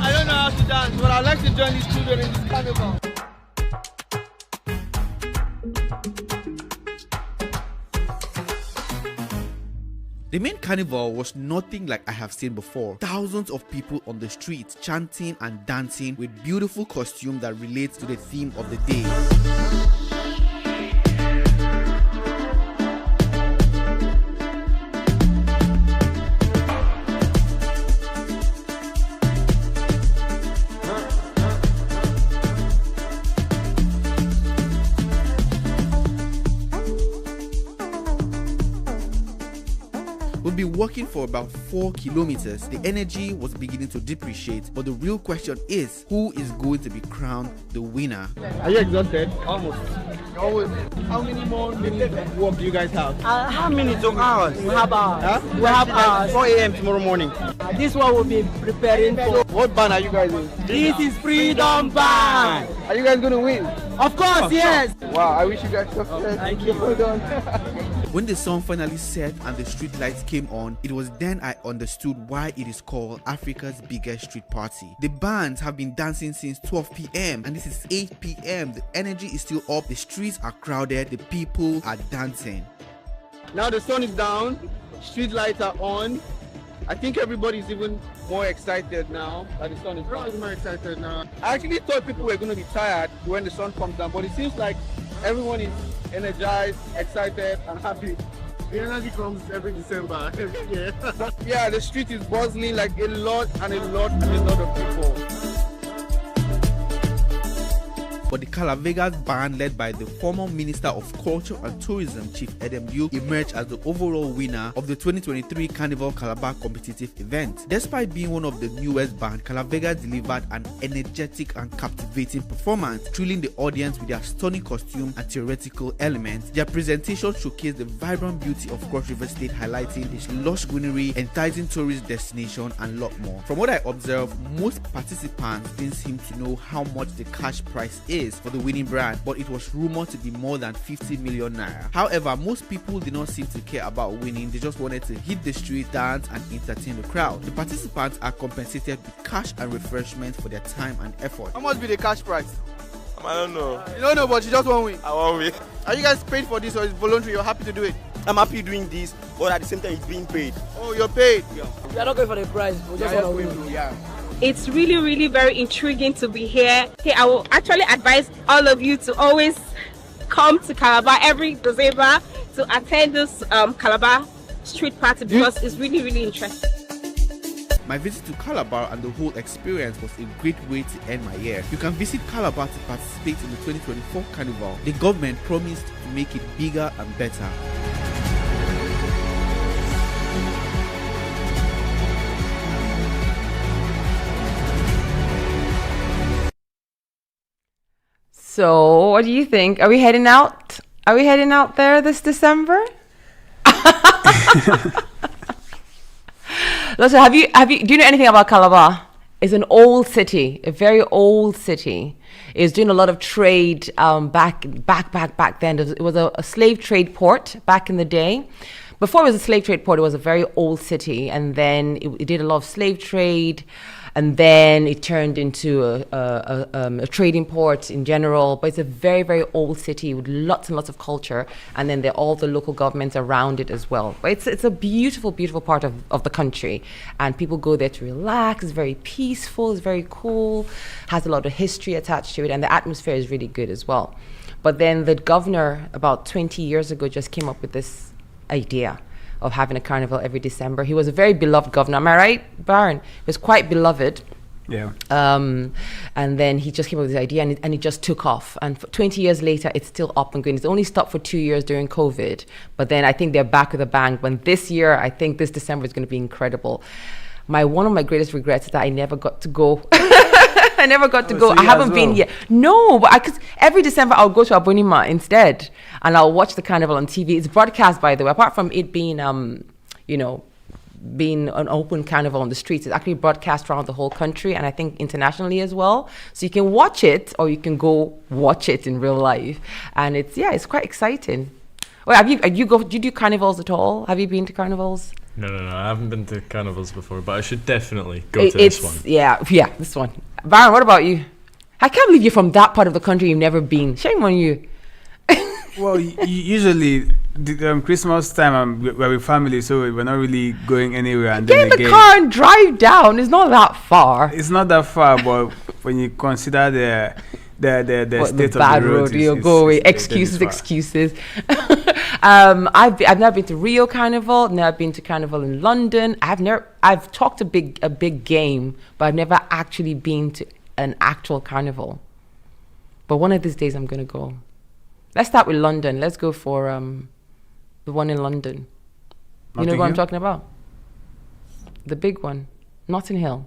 Speaker 5: I don't know how to dance, but I'd like to join these children in this carnival.
Speaker 4: The main carnival was nothing like I have seen before. Thousands of people on the streets chanting and dancing with beautiful costumes that relate to the theme of the day. We've been walking for about 4 kilometers. The energy was beginning to depreciate, but the real question is, who is going to be crowned the winner?
Speaker 5: Are you exhausted? Almost. How many more minutes of work do you guys have?
Speaker 11: How many hours?
Speaker 5: We have hours. We have hours.
Speaker 11: 4 a.m. tomorrow morning.
Speaker 5: This one will be preparing for. What band are you guys in?
Speaker 11: This is Freedom Band.
Speaker 5: Are you guys going to win?
Speaker 11: Of course, yes.
Speaker 5: Wow, I wish you guys success.
Speaker 11: Thank you.
Speaker 5: Well done.
Speaker 4: When the sun finally set and the street lights came on, it was then I understood why it is called Africa's biggest street party. The bands have been dancing since 12 p.m. and this is 8 p.m. The energy is still up, the streets are crowded, the people are dancing.
Speaker 5: Now the sun is down, street lights are on. I think everybody's even more excited now that the sun is down. Everybody's more excited now. I actually thought people were going to be tired when the sun comes down, but it seems like everyone is energized, excited, and happy. The energy comes every December, every year. Yeah, the street is bustling like a lot and a lot and a lot of people.
Speaker 4: But the Calavegas band, led by the former Minister of Culture and Tourism, Chief Edinburgh, emerged as the overall winner of the 2023 Carnival Calabar competitive event. Despite being one of the newest bands, Calavegas delivered an energetic and captivating performance, thrilling the audience with their stunning costume and theoretical elements. Their presentation showcased the vibrant beauty of Cross River State, highlighting its lush greenery, enticing tourist destination, and a lot more. From what I observed, most participants didn't seem to know how much the cash prize is for the winning brand, but it was rumored to be more than 50 million naira. However, most people did not seem to care about winning. They just wanted to hit the street, dance, and entertain the crowd. The participants are compensated with cash and refreshment for their time and effort.
Speaker 5: How much be the cash prize?
Speaker 11: I don't know.
Speaker 5: You don't know, but you just want to win.
Speaker 11: I won't win.
Speaker 5: Are you guys paid for this or is it voluntary? You're happy to do it?
Speaker 11: I'm happy doing this, but at the same time, it's being paid.
Speaker 5: Oh, you're paid?
Speaker 11: Yeah.
Speaker 12: We are not going for the prize. We just want to win.
Speaker 5: Yeah.
Speaker 13: It's really very intriguing to be here. Okay, I will actually advise all of you to always come to Calabar every December to attend this Calabar street party because it's really interesting.
Speaker 4: My visit to Calabar and the whole experience was a great way to end my year. You can visit Calabar to participate in the 2024 Carnival. The government promised to make it bigger and better.
Speaker 2: So, what do you think? Are we heading out? Are we heading out there this December? Listen, do you know anything about Calabar? It's an old city, a very old city. It's doing a lot of trade back then. It was a slave trade port back in the day. Before it was a slave trade port, it was a very old city, and then it did a lot of slave trade. And then it turned into a trading port in general. But it's a very old city with lots and lots of culture. And then all the local governments around it as well. But it's a beautiful part of the country. And people go there to relax. It's very peaceful. It's very cool. Has a lot of history attached to it. And the atmosphere is really good as well. But then the governor, about 20 years ago, just came up with this idea of having a carnival every December. He was a very beloved governor. Am I right, Baron? He was quite beloved.
Speaker 1: Yeah.
Speaker 2: And then he just came up with this idea and it just took off. And 20 years later, it's still up and going. It's only stopped for 2 years during COVID. But then I think they're back with a bang. But this year, I think this December is going to be incredible. One of my greatest regrets is that I never got to go. I never got to go. I haven't been yet. No, but because every December I'll go to Abonima instead, and I'll watch the carnival on TV. It's broadcast, by the way. Apart from it being, being an open carnival on the streets, it's actually broadcast around the whole country, and I think internationally as well. So you can watch it, or you can go watch it in real life, and it's quite exciting. Well, do you do carnivals at all? Have you been to carnivals?
Speaker 14: No, I haven't been to carnivals before, but I should definitely go to this one.
Speaker 2: Yeah, this one. Baron, what about you? I can't believe you're from that part of the country. You've never been. Shame on you.
Speaker 1: Well, usually Christmas time, we're with family, so we're not really going anywhere. And
Speaker 2: Get in the car and drive down. It's not that far.
Speaker 1: It's not that far, but when you consider the state of
Speaker 2: bad
Speaker 1: the road,
Speaker 2: you go away. Excuses. I've never been to Rio Carnival. Never been to Carnival in London. I've talked a big game, but I've never actually been to an actual carnival. But one of these days, I'm gonna go. Let's start with London. Let's go for the one in London. You know what I'm talking about? The big one, Notting Hill.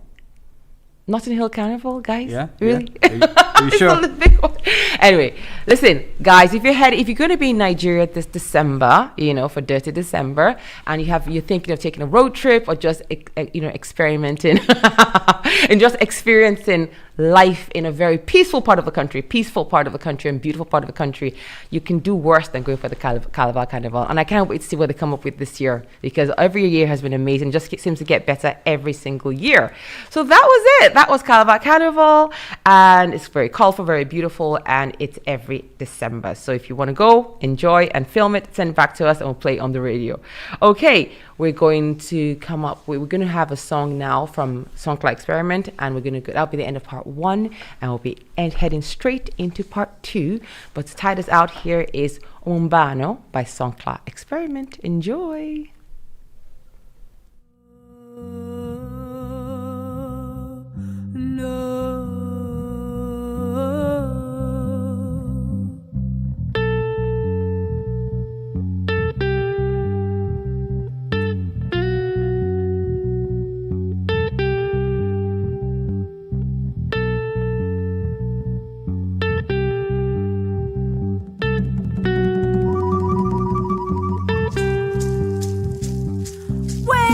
Speaker 2: Notting Hill Carnival, guys?
Speaker 1: Yeah.
Speaker 2: Really?
Speaker 1: Yeah. Are you sure?
Speaker 2: The big one. Anyway, listen, guys, if you're going to be in Nigeria this December, for Dirty December, and you're thinking of taking a road trip or just, experimenting and just experiencing life in a very peaceful part of the country and beautiful part of the country, you can do worse than going for the Calabar Carnival. And I can't wait to see what they come up with this year, because every year has been amazing. Just seems to get better every single year. So that was it. That was Calabar Carnival, and it's very colorful, very beautiful, and it's every December. So if you want to go, enjoy and film it, send it back to us and we'll play it on the radio. Okay, we're going to have a song now from Songkla Experiment, and that'll be the end of part 1, and we'll be heading straight into part 2. But to tide us out, here is Umbano by Songkla Experiment. Enjoy.
Speaker 15: Well,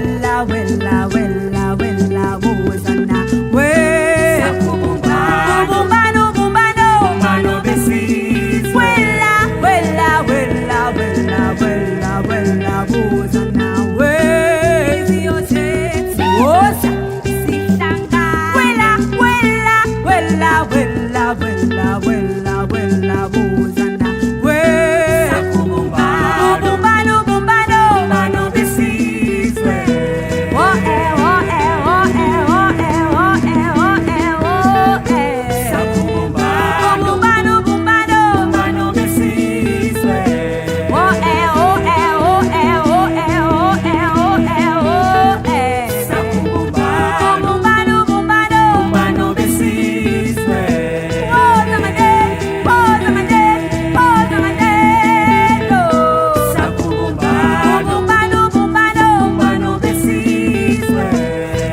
Speaker 15: wella, wella, wella, wella, wozana, we. Bumbano, bumbano, bumbano, besis. Wella, wella, wella, wella, wella, wella, wozana, we. Ziote, woza, sitanga. Wella, wella, wella, wella, wella, wella, wella, wozana, we. Bumbano, bumbano, bumbano, besis, we. Oh, eh, oh, eh, oh, eh, oh, eh, oh, eh, oh, eh, oh, eh. Bumbano, bumbano, bumbano, besis, we. Oh, eh, oh, eh, oh, eh, oh, eh, oh, eh, oh, eh, oh, eh. Bumbano, bumbano, bumbano, besis, we. Oh, zamade, oh, zamade, oh, zamade, oh. Bumbano, bumbano, bumbano, besis, we.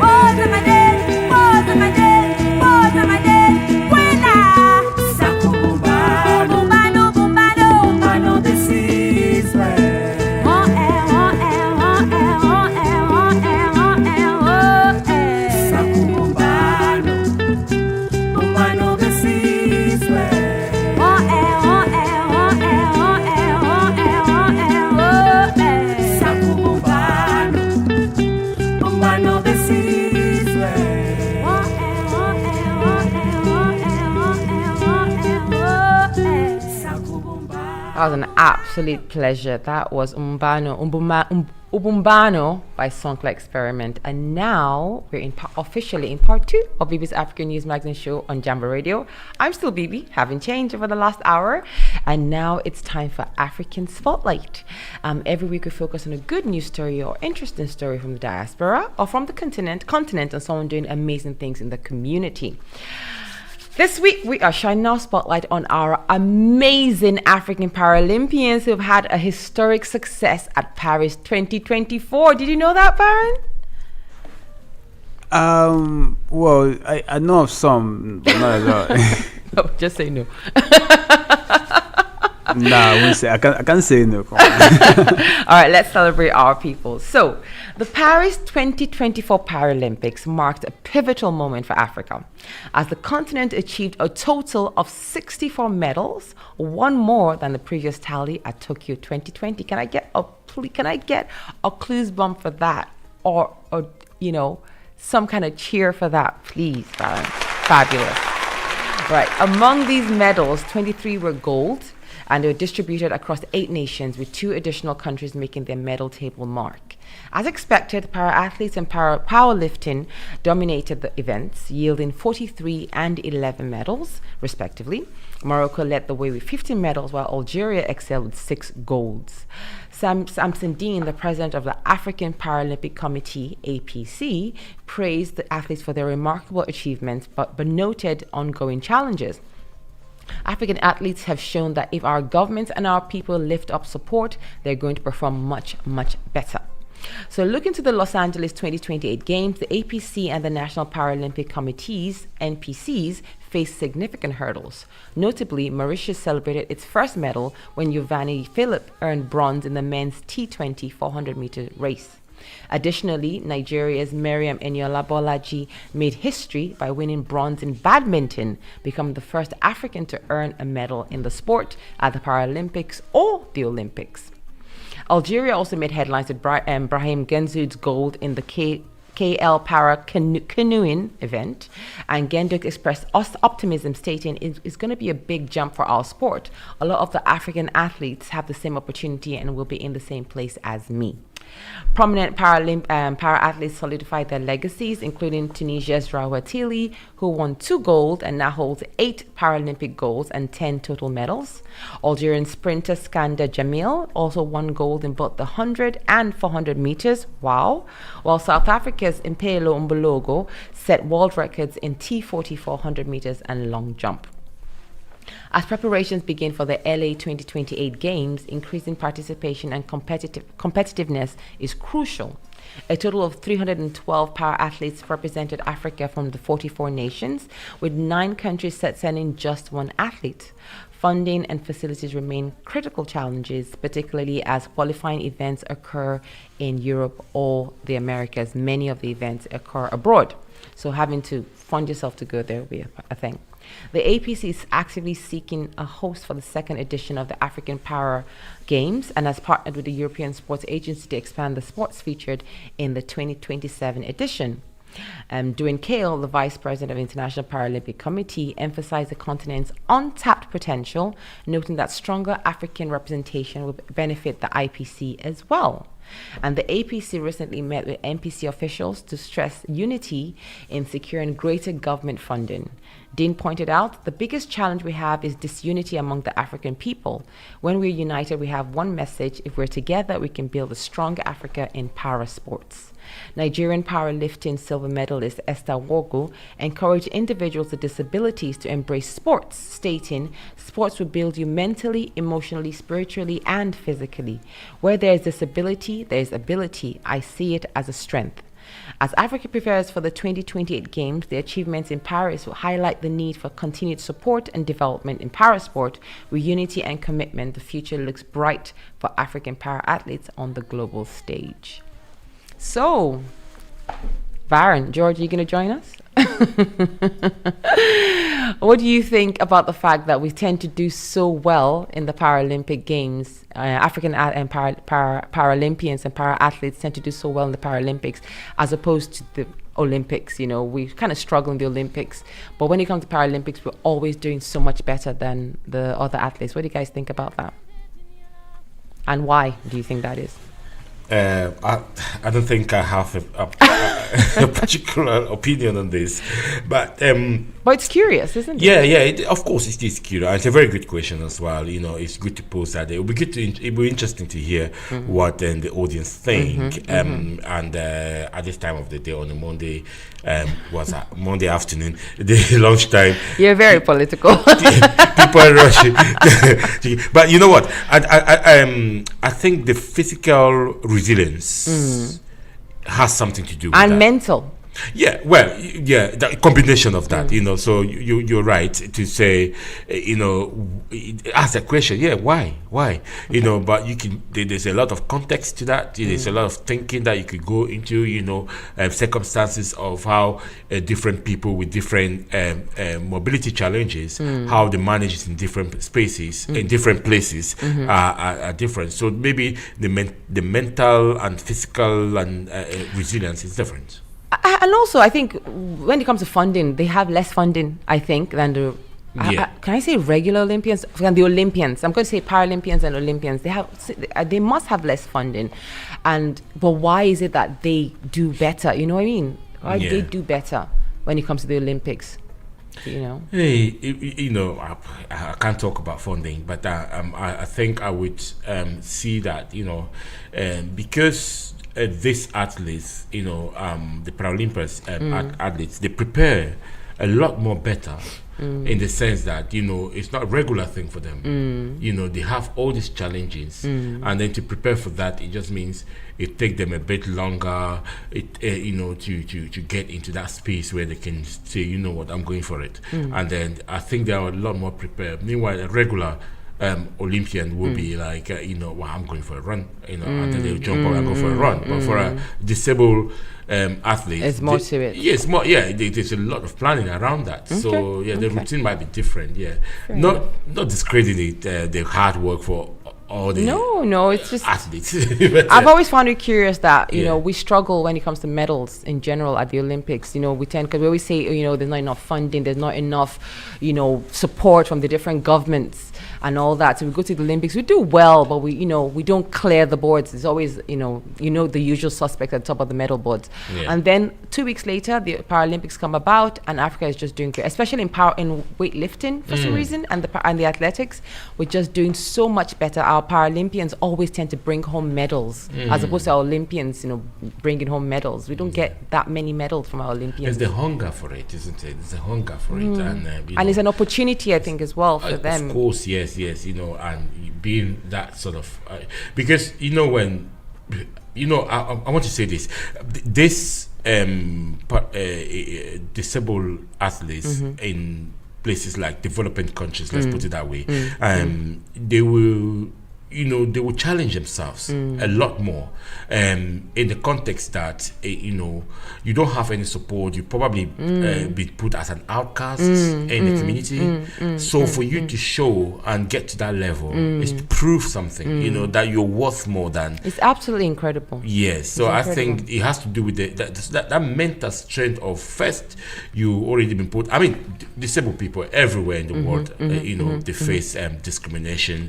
Speaker 15: Oh, zamade, oh, zamade, oh, zamade, wena. Bumbano, bumbano, bumbano, besis, we. Oh, eh, oh, eh, oh, eh, oh, eh, oh, eh, oh, eh, oh, eh. Bumbano, besis, we. Oh, eh, oh, eh, oh, eh, oh, eh, oh, eh, oh, eh, oh, eh. Bumbano, besis, we. Oh, eh, oh, eh, oh, eh, oh, eh, oh, eh, oh, eh.
Speaker 2: That was an absolute pleasure. That was Ubumbano by Sonkla Experiment. And now we're officially in part 2 of BB's African News Magazine show on Jambo Radio. I'm still BB, having changed over the last hour. And now it's time for African Spotlight. Every week we focus on a good news story or interesting story from the diaspora or from the continent, and someone doing amazing things in the community. This week, we are shining our spotlight on our amazing African Paralympians who have had a historic success at Paris 2024. Did you know that, Baron?
Speaker 1: Well, I know of some, but not a lot.
Speaker 2: No, just say no.
Speaker 1: Nah, I won't say. I can't say no.
Speaker 2: All right, let's celebrate our people. So, the Paris 2024 Paralympics marked a pivotal moment for Africa, as the continent achieved a total of 64 medals, one more than the previous tally at Tokyo 2020. Can I get a clues bump for that, or you know, some kind of cheer for that, please, Baron? Fabulous. Right, among these medals, 23 were gold, and they were distributed across 8 nations, with 2 additional countries making their medal table mark. As expected, para-athletes and powerlifting dominated the events, yielding 43 and 11 medals, respectively. Morocco led the way with 15 medals, while Algeria excelled with 6 golds. Samson Dean, the president of the African Paralympic Committee, APC, praised the athletes for their remarkable achievements, but noted ongoing challenges. African athletes have shown that if our governments and our people lift up support, they're going to perform much, much better. So looking to the Los Angeles 2028 Games, the APC and the National Paralympic Committees, NPCs, faced significant hurdles. Notably, Mauritius celebrated its first medal when Giovanni Philip earned bronze in the men's T20 400-meter race. Additionally, Nigeria's Miriam Eniola Bolaji made history by winning bronze in badminton, becoming the first African to earn a medal in the sport at the Paralympics or the Olympics. Algeria also made headlines with Brahim Genzoud's gold in the KL Para Canoeing event, and Genduk expressed optimism, stating it's going to be a big jump for our sport. A lot of the African athletes have the same opportunity and will be in the same place as me. Prominent para-athletes solidified their legacies, including Tunisia's Rawatili, who won 2 gold and now holds 8 Paralympic golds and 10 total medals. Algerian sprinter Skanda Jamil also won gold in both the 100 and 400 meters. Wow. While South Africa's Impelo Mbologo set world records in T40 400 meters and long jump. As preparations begin for the LA 2028 Games, increasing participation and competitiveness is crucial. A total of 312 para-athletes represented Africa from the 44 nations, with 9 countries sending just 1 athlete. funding and facilities remain critical challenges, particularly as qualifying events occur in Europe or the Americas. Many of the events occur abroad. So having to fund yourself to go there will be a thing. The APC is actively seeking a host for the second edition of the African Para Games and has partnered with the European Sports Agency to expand the sports featured in the 2027 edition. During Kale, the Vice President of the International Paralympic Committee emphasized the continent's untapped potential, noting that stronger African representation will benefit the IPC as well. And the APC recently met with NPC officials to stress unity in securing greater government funding. Dean pointed out, the biggest challenge we have is disunity among the African people. When we're united, we have one message. If we're together, we can build a stronger Africa in para sports. Nigerian powerlifting silver medalist Esther Wogu encouraged individuals with disabilities to embrace sports, stating, sports will build you mentally, emotionally, spiritually, and physically. Where there is disability, there is ability. I see it as a strength. As Africa prepares for the 2028 Games, the achievements in Paris will highlight the need for continued support and development in parasport. With unity and commitment, the future looks bright for African para-athletes on the global stage. So, Baron, George, are you going to join us? What do you think about the fact that we tend to do so well in the Paralympic Games? African and Paralympians and para-athletes tend to do so well in the Paralympics as opposed to the Olympics. You know, we kind of struggle in the Olympics, but when it comes to Paralympics, we're always doing so much better than the other athletes. What do you guys think about that? And why do you think that is?
Speaker 16: I don't think I have a particular opinion on this, but
Speaker 2: it's curious, isn't it?
Speaker 16: Yeah. Of course, it is curious. It's a very good question as well. You know, it's good to pose that. It will be good it will be interesting to hear what the audience think. And at this time of the day on a Monday, was Monday afternoon, the lunchtime.
Speaker 2: You're very political.
Speaker 16: People are rushing, but you know what? I think the physical resilience has something to do with
Speaker 2: and
Speaker 16: that.
Speaker 2: Mental.
Speaker 16: Yeah, well, yeah, the combination of that, you know. So you're right to say, you know, ask that question. Yeah, why, you know? But you can. There's a lot of context to that. There's a lot of thinking that you could go into. You know, circumstances of how different people with different mobility challenges, how they manage it in different spaces, in different places, are different. So maybe the mental and physical and resilience is different.
Speaker 2: And also, I think when it comes to funding, they have less funding, I think, than the. Can I say regular Olympians? Than the Olympians. I'm going to say Paralympians and Olympians. They must have less funding, but why is it that they do better? You know what I mean? Why do they do better when it comes to the Olympics? You know.
Speaker 16: Hey, you know, I can't talk about funding, but I think I would see that, you know, because. These athletes, you know, the Paralympics athletes, they prepare a lot more better in the sense that, you know, it's not a regular thing for them. You know, they have all these challenges, and then to prepare for that, it just means it takes them a bit longer, you know, to get into that space where they can say, you know what, I'm going for it. And then I think they are a lot more prepared. Meanwhile, a regular Olympian will be like, you know, well, I'm going for a run, you know, and then they'll jump up and go for a run. But for a disabled athlete,
Speaker 2: it's more to it.
Speaker 16: Yeah, it's more. Yeah, there's a lot of planning around that. Okay. So yeah, the routine might be different. Yeah, not discrediting the hard work for all the
Speaker 2: it's just
Speaker 16: athletes.
Speaker 2: I've always found it curious that you know we struggle when it comes to medals in general at the Olympics. You know, we tend, because we always say, you know, there's not enough funding, there's not enough, you know, support from the different governments and all that. So we go to the Olympics, we do well, but we don't clear the boards. It's always, you know, the usual suspect at the top of the medal boards. Yeah. And then 2 weeks later, the Paralympics come about, and Africa is just doing great, especially in weightlifting for some reason, and the athletics. We're just doing so much better. Our Paralympians always tend to bring home medals, as opposed to our Olympians, you know, bringing home medals. We don't get that many medals from our Olympians.
Speaker 16: There's the hunger for it, isn't it? There's a hunger for it, and
Speaker 2: it's an opportunity, I think, as well for them.
Speaker 16: Of course, yes, you know, and being that sort of because you know when you know I want to say this disabled athletes in places like developing countries, let's put it that way, they will, they will challenge themselves a lot more in the context that, you don't have any support. You probably be put as an outcast in the community. So for you to show and get to that level is to prove something, that you're worth more than.
Speaker 2: It's absolutely incredible.
Speaker 16: Yes. So I think it has to do with that mental strength of, first, you already been put. I mean, disabled people everywhere in the world, they face discrimination,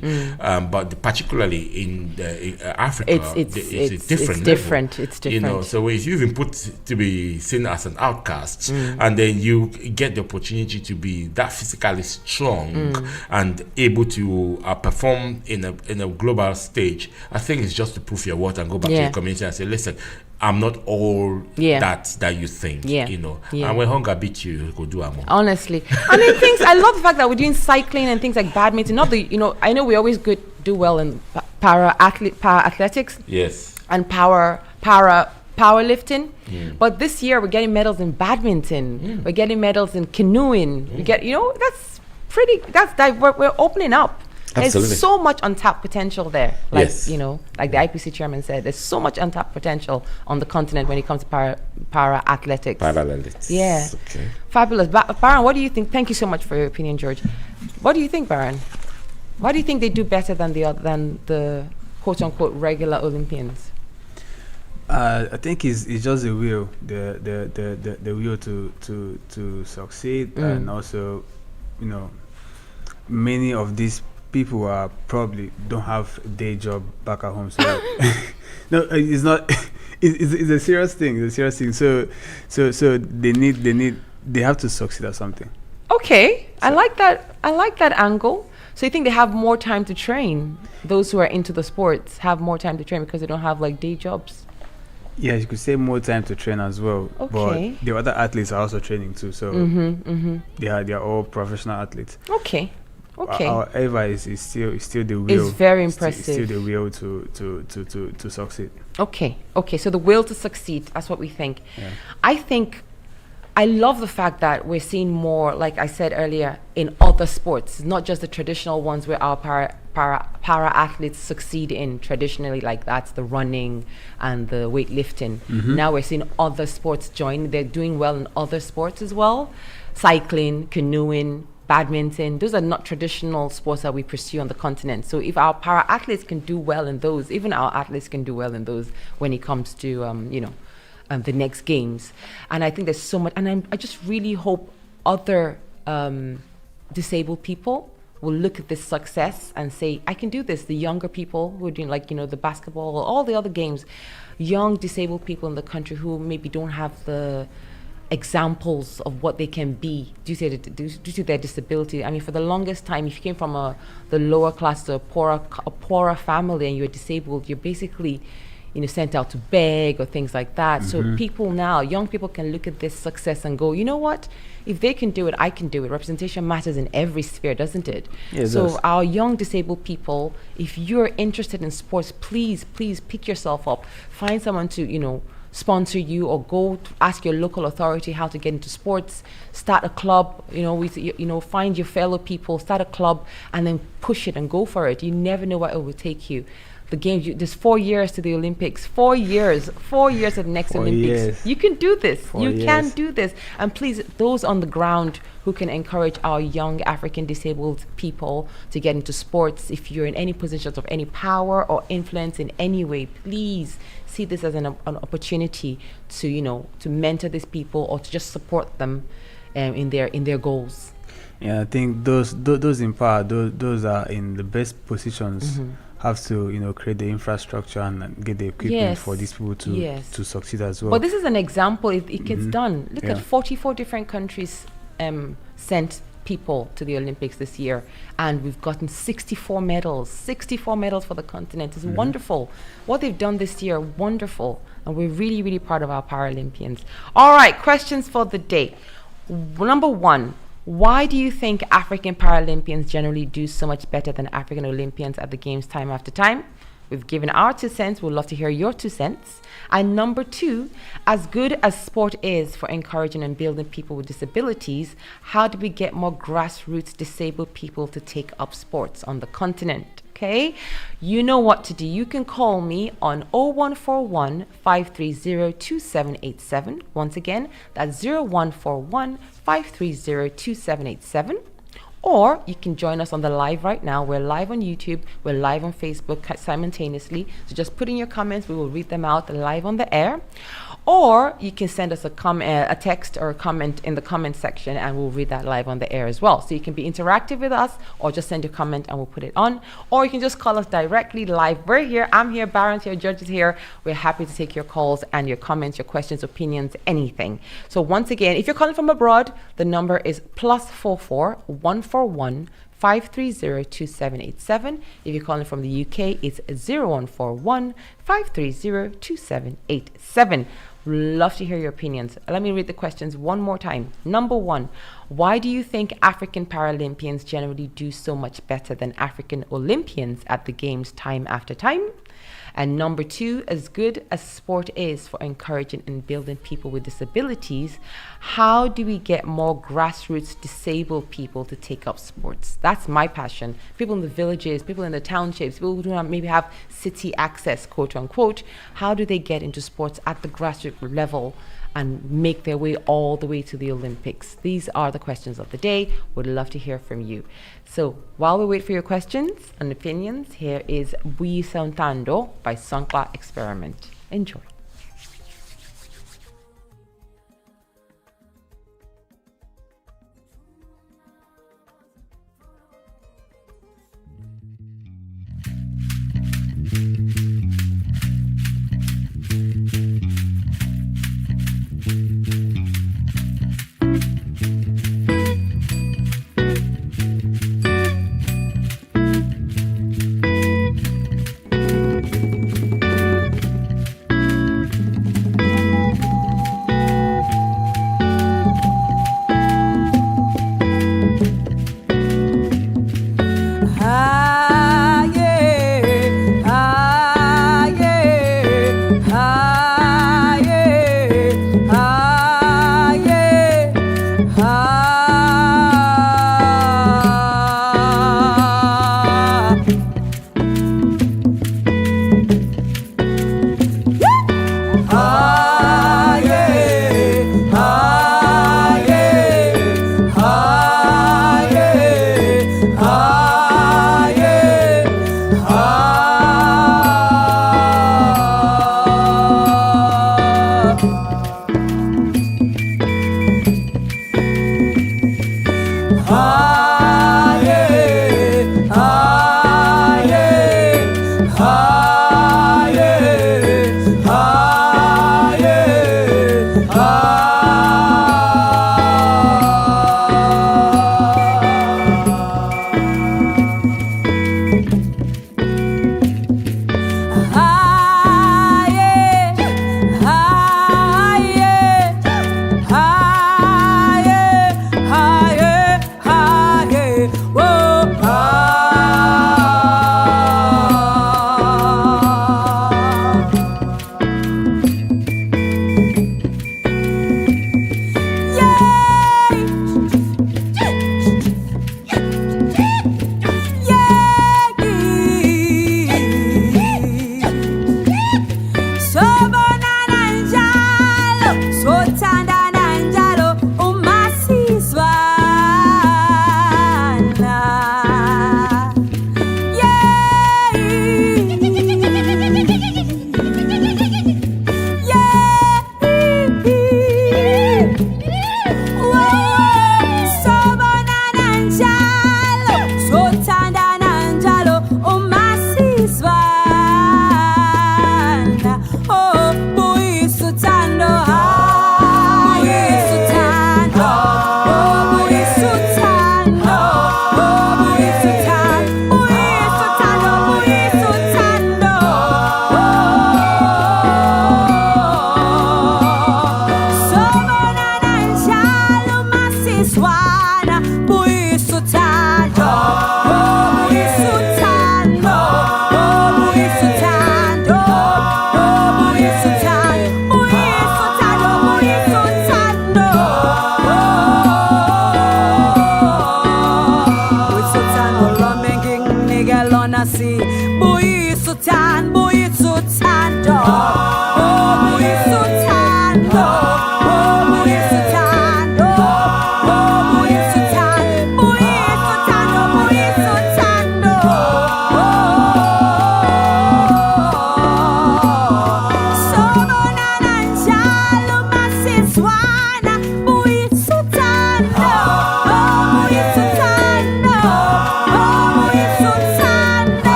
Speaker 16: but particularly in Africa, it's different.
Speaker 2: It's different.
Speaker 16: So if you've been put to be seen as an outcast, and then you get the opportunity to be that physically strong and able to perform in a global stage, I think it's just to prove your worth and go back to your community and say, listen, I'm not all that you think, And when hunger beats you go do more.
Speaker 2: Honestly, I mean, I love the fact that we're doing cycling and things like badminton. Not the, I know we always do well in para athletics.
Speaker 16: Yes.
Speaker 2: And powerlifting. But this year we're getting medals in badminton. We're getting medals in canoeing. We get, we're opening up.
Speaker 16: Absolutely.
Speaker 2: There's so much untapped potential there. Like,
Speaker 16: yes.
Speaker 2: Like the IPC chairman said, there's so much untapped potential on the continent when it comes to para athletics.
Speaker 16: Paralympics.
Speaker 2: Yeah.
Speaker 16: Okay.
Speaker 2: Fabulous. Baron, what do you think? Thank you so much for your opinion, George. What do you think, Baron? Why do you think they do better than the quote unquote regular Olympians?
Speaker 1: I think it's just the will, the will to succeed, and also, many of these people are probably don't have a day job back at home. So no, it's not. It's a serious thing. It's a serious thing. So they have to succeed at something.
Speaker 2: Okay, so. I like that angle. So you think they have more time to train? Those who are into the sports have more time to train because they don't have like day jobs.
Speaker 1: Yeah, you could say more time to train as well.
Speaker 2: Okay.
Speaker 1: But the other athletes are also training too. So they are all professional athletes.
Speaker 2: Okay.
Speaker 1: However, it's still the will.
Speaker 2: It's very impressive.
Speaker 1: It's still the will to succeed.
Speaker 2: Okay. So the will to succeed. That's what we think.
Speaker 1: Yeah.
Speaker 2: I love the fact that we're seeing more, like I said earlier, in other sports, not just the traditional ones where our para athletes succeed in traditionally, like that's the running and the weightlifting. Now we're seeing other sports join. They're doing well in other sports as well. Cycling, canoeing, badminton, those are not traditional sports that we pursue on the continent. So if our para athletes can do well in those, even our athletes can do well in those when it comes to, the next games. And I think there's so much, and I just really hope other disabled people will look at this success and say, I can do this. The younger people who are doing the basketball, all the other games, young disabled people in the country who maybe don't have the examples of what they can be due to their disability. I mean, for the longest time, if you came from the lower class to a poorer family and you're disabled, you're basically sent out to beg or things like that. So people now, young people can look at this success and go, you know what? If they can do it, I can do it. Representation matters in every sphere, doesn't it?
Speaker 1: Yeah,
Speaker 2: so our young disabled people, if you're interested in sports, please pick yourself up. Find someone to, sponsor you, or go to ask your local authority how to get into sports. Start a club, find your fellow people, start a club, and then push it and go for it. You never know where it will take you. The games, there's 4 years to the Olympics. 4 years to the next Olympics.
Speaker 1: Years.
Speaker 2: You can do this.
Speaker 1: 4
Speaker 2: You
Speaker 1: years.
Speaker 2: can do this. And please, those on the ground who can encourage our young African disabled people to get into sports, if you're in any positions of any power or influence in any way, please see this as an opportunity to mentor these people or to just support them in their goals.
Speaker 1: Yeah, I think those in power, those are in the best positions. Have to create the infrastructure and get the equipment for these people to succeed as well.
Speaker 2: But this is an example. It gets done. Look at 44 different countries sent people to the Olympics this year, and we've gotten 64 medals. 64 medals for the continent. It's wonderful. What they've done this year, wonderful, and we're really, really proud of our Paralympians. All right, questions for the day. Number one. Why do you think African Paralympians generally do so much better than African Olympians at the games time after time? We've given our 2 cents. We'd love to hear your 2 cents. And number 2, as good as sport is for encouraging and building people with disabilities, how do we get more grassroots disabled people to take up sports on the continent? Okay, you know what to do. You can call me on 0141 530 2787. Once again, that's 0141 530 2787. Or you can join us on the live right now. We're live on YouTube. We're live on Facebook simultaneously. So just put in your comments. We will read them out live on the air. Or you can send us a text or a comment in the comment section, and we'll read that live on the air as well. So you can be interactive with us, or just send your comment and we'll put it on. Or you can just call us directly live. We're here. I'm here. Baron's here. Judge is here. We're happy to take your calls and your comments, your questions, opinions, anything. So once again, if you're calling from abroad, the number is +44 141 530 2787. If you're calling from the UK, it's 0141 530 2787. Love to hear your opinions. Let me read the questions one more time. Number 1, why do you think African Paralympians generally do so much better than African Olympians at the games time after time? And number 2, as good as sport is for encouraging and building people with disabilities, how do we get more grassroots disabled people to take up sports? That's my passion. People in the villages, people in the townships, people who don't maybe have city access, quote unquote. How do they get into sports at the grassroots level and make their way all the way to the Olympics? These are the questions of the day. Would love to hear from you. So while we wait for your questions and opinions, here is Bui Santando by Sankla Experiment. Enjoy.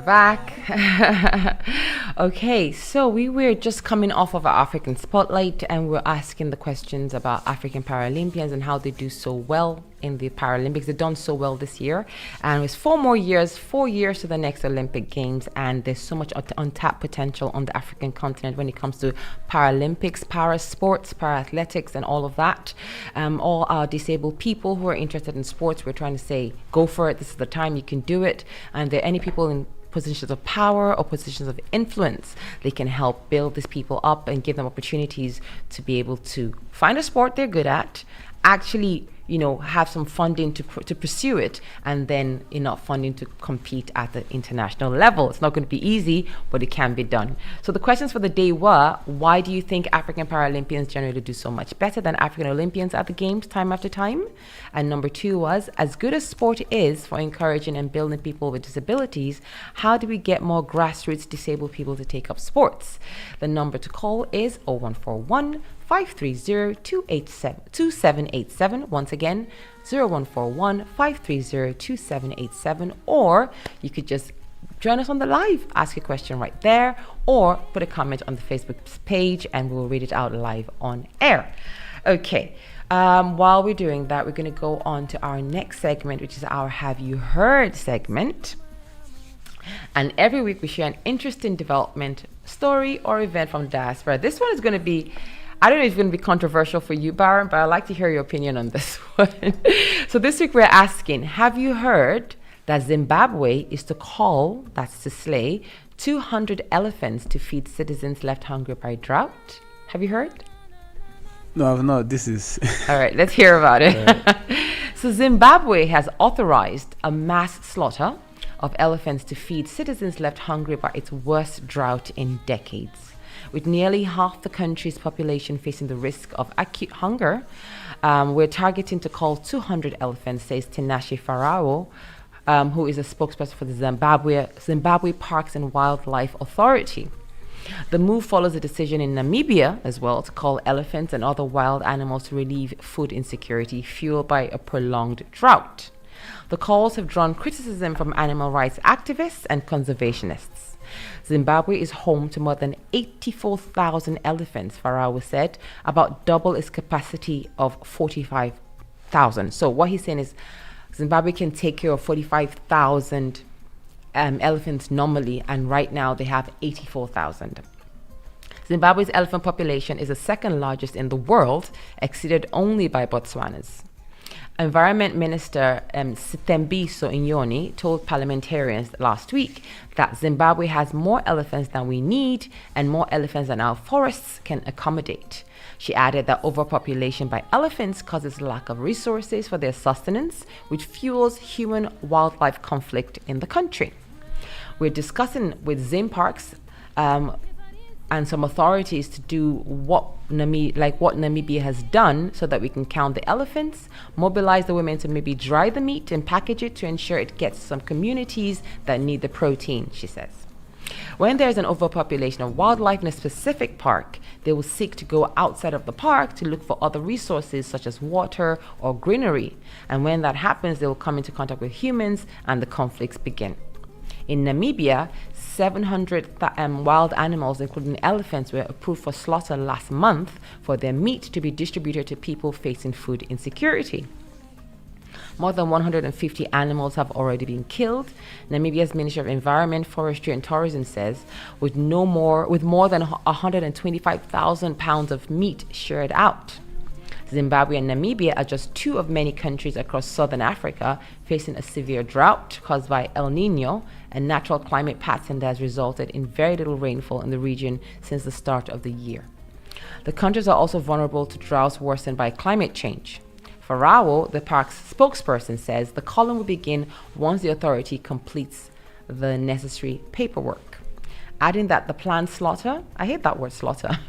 Speaker 2: Back. Okay, so we were just coming off of our African Spotlight and we're asking the questions about African Paralympians and how they do so well in the Paralympics. They've done so well this year, and it's 4 years to the next Olympic Games, and there's so much untapped potential on the African continent when it comes to Paralympics, para sports, para athletics, and all of that. All our disabled people who are interested in sports, we're trying to say, go for it. This is the time you can do it. And there are any people in positions of power or positions of influence, they can help build these people up and give them opportunities to be able to find a sport they're good at, actually have some funding to pursue it, and then enough funding to compete at the international level. It's not going to be easy, but it can be done. So the questions for the day were, why do you think African Paralympians generally do so much better than African Olympians at the Games time after time? And number 2 was, as good as sport is for encouraging and building people with disabilities, how do we get more grassroots disabled people to take up sports? The number to call is 0141 530-2787. Once again, 0141 530-2787. Or you could just join us on the live, ask a question right there, or put a comment on the Facebook page and we'll read it out live on air. Okay, while we're doing that, we're going to go on to our next segment, which is our Have You Heard segment. And every week we share an interesting development, story, or event from the diaspora. This one is going to be, I don't know if it's going to be controversial for you, Baron, but I'd like to hear your opinion on this one. So this week we're asking, have you heard that Zimbabwe is to call, that's to slay, 200 elephants to feed citizens left hungry by drought? Have you heard?
Speaker 1: No, I've not. This is...
Speaker 2: All right, let's hear about it. So Zimbabwe has authorized a mass slaughter of elephants to feed citizens left hungry by its worst drought in decades. With nearly half the country's population facing the risk of acute hunger, we're targeting to call 200 elephants, says Tinashe Farao, who is a spokesperson for the Zimbabwe Parks and Wildlife Authority. The move follows a decision in Namibia as well to call elephants and other wild animals to relieve food insecurity fueled by a prolonged drought. The calls have drawn criticism from animal rights activists and conservationists. Zimbabwe is home to more than 84,000 elephants, Farao said, about double its capacity of 45,000. So what he's saying is Zimbabwe can take care of 45,000 elephants normally, and right now they have 84,000. Zimbabwe's elephant population is the second largest in the world, exceeded only by Botswana's. Environment Minister Sitembiso Inyoni told parliamentarians last week that Zimbabwe has more elephants than we need and more elephants than our forests can accommodate. She added that overpopulation by elephants causes lack of resources for their sustenance, which fuels human-wildlife conflict in the country. We're discussing with Zim Parks and some authorities to do what Namibia has done so that we can count the elephants, mobilize the women to maybe dry the meat and package it to ensure it gets some communities that need the protein, she says. When there's an overpopulation of wildlife in a specific park, they will seek to go outside of the park to look for other resources such as water or greenery. And when that happens, they will come into contact with humans and the conflicts begin. In Namibia, 700 wild animals, including elephants, were approved for slaughter last month for their meat to be distributed to people facing food insecurity. More than 150 animals have already been killed. Namibia's Ministry of Environment, Forestry and Tourism says with more than 125,000 pounds of meat shared out. Zimbabwe and Namibia are just two of many countries across southern Africa facing a severe drought caused by El Nino, a natural climate pattern that has resulted in very little rainfall in the region since the start of the year. The countries are also vulnerable to droughts worsened by climate change. Farao, the park's spokesperson, says the column will begin once the authority completes the necessary paperwork, adding that the planned slaughter, I hate that word slaughter,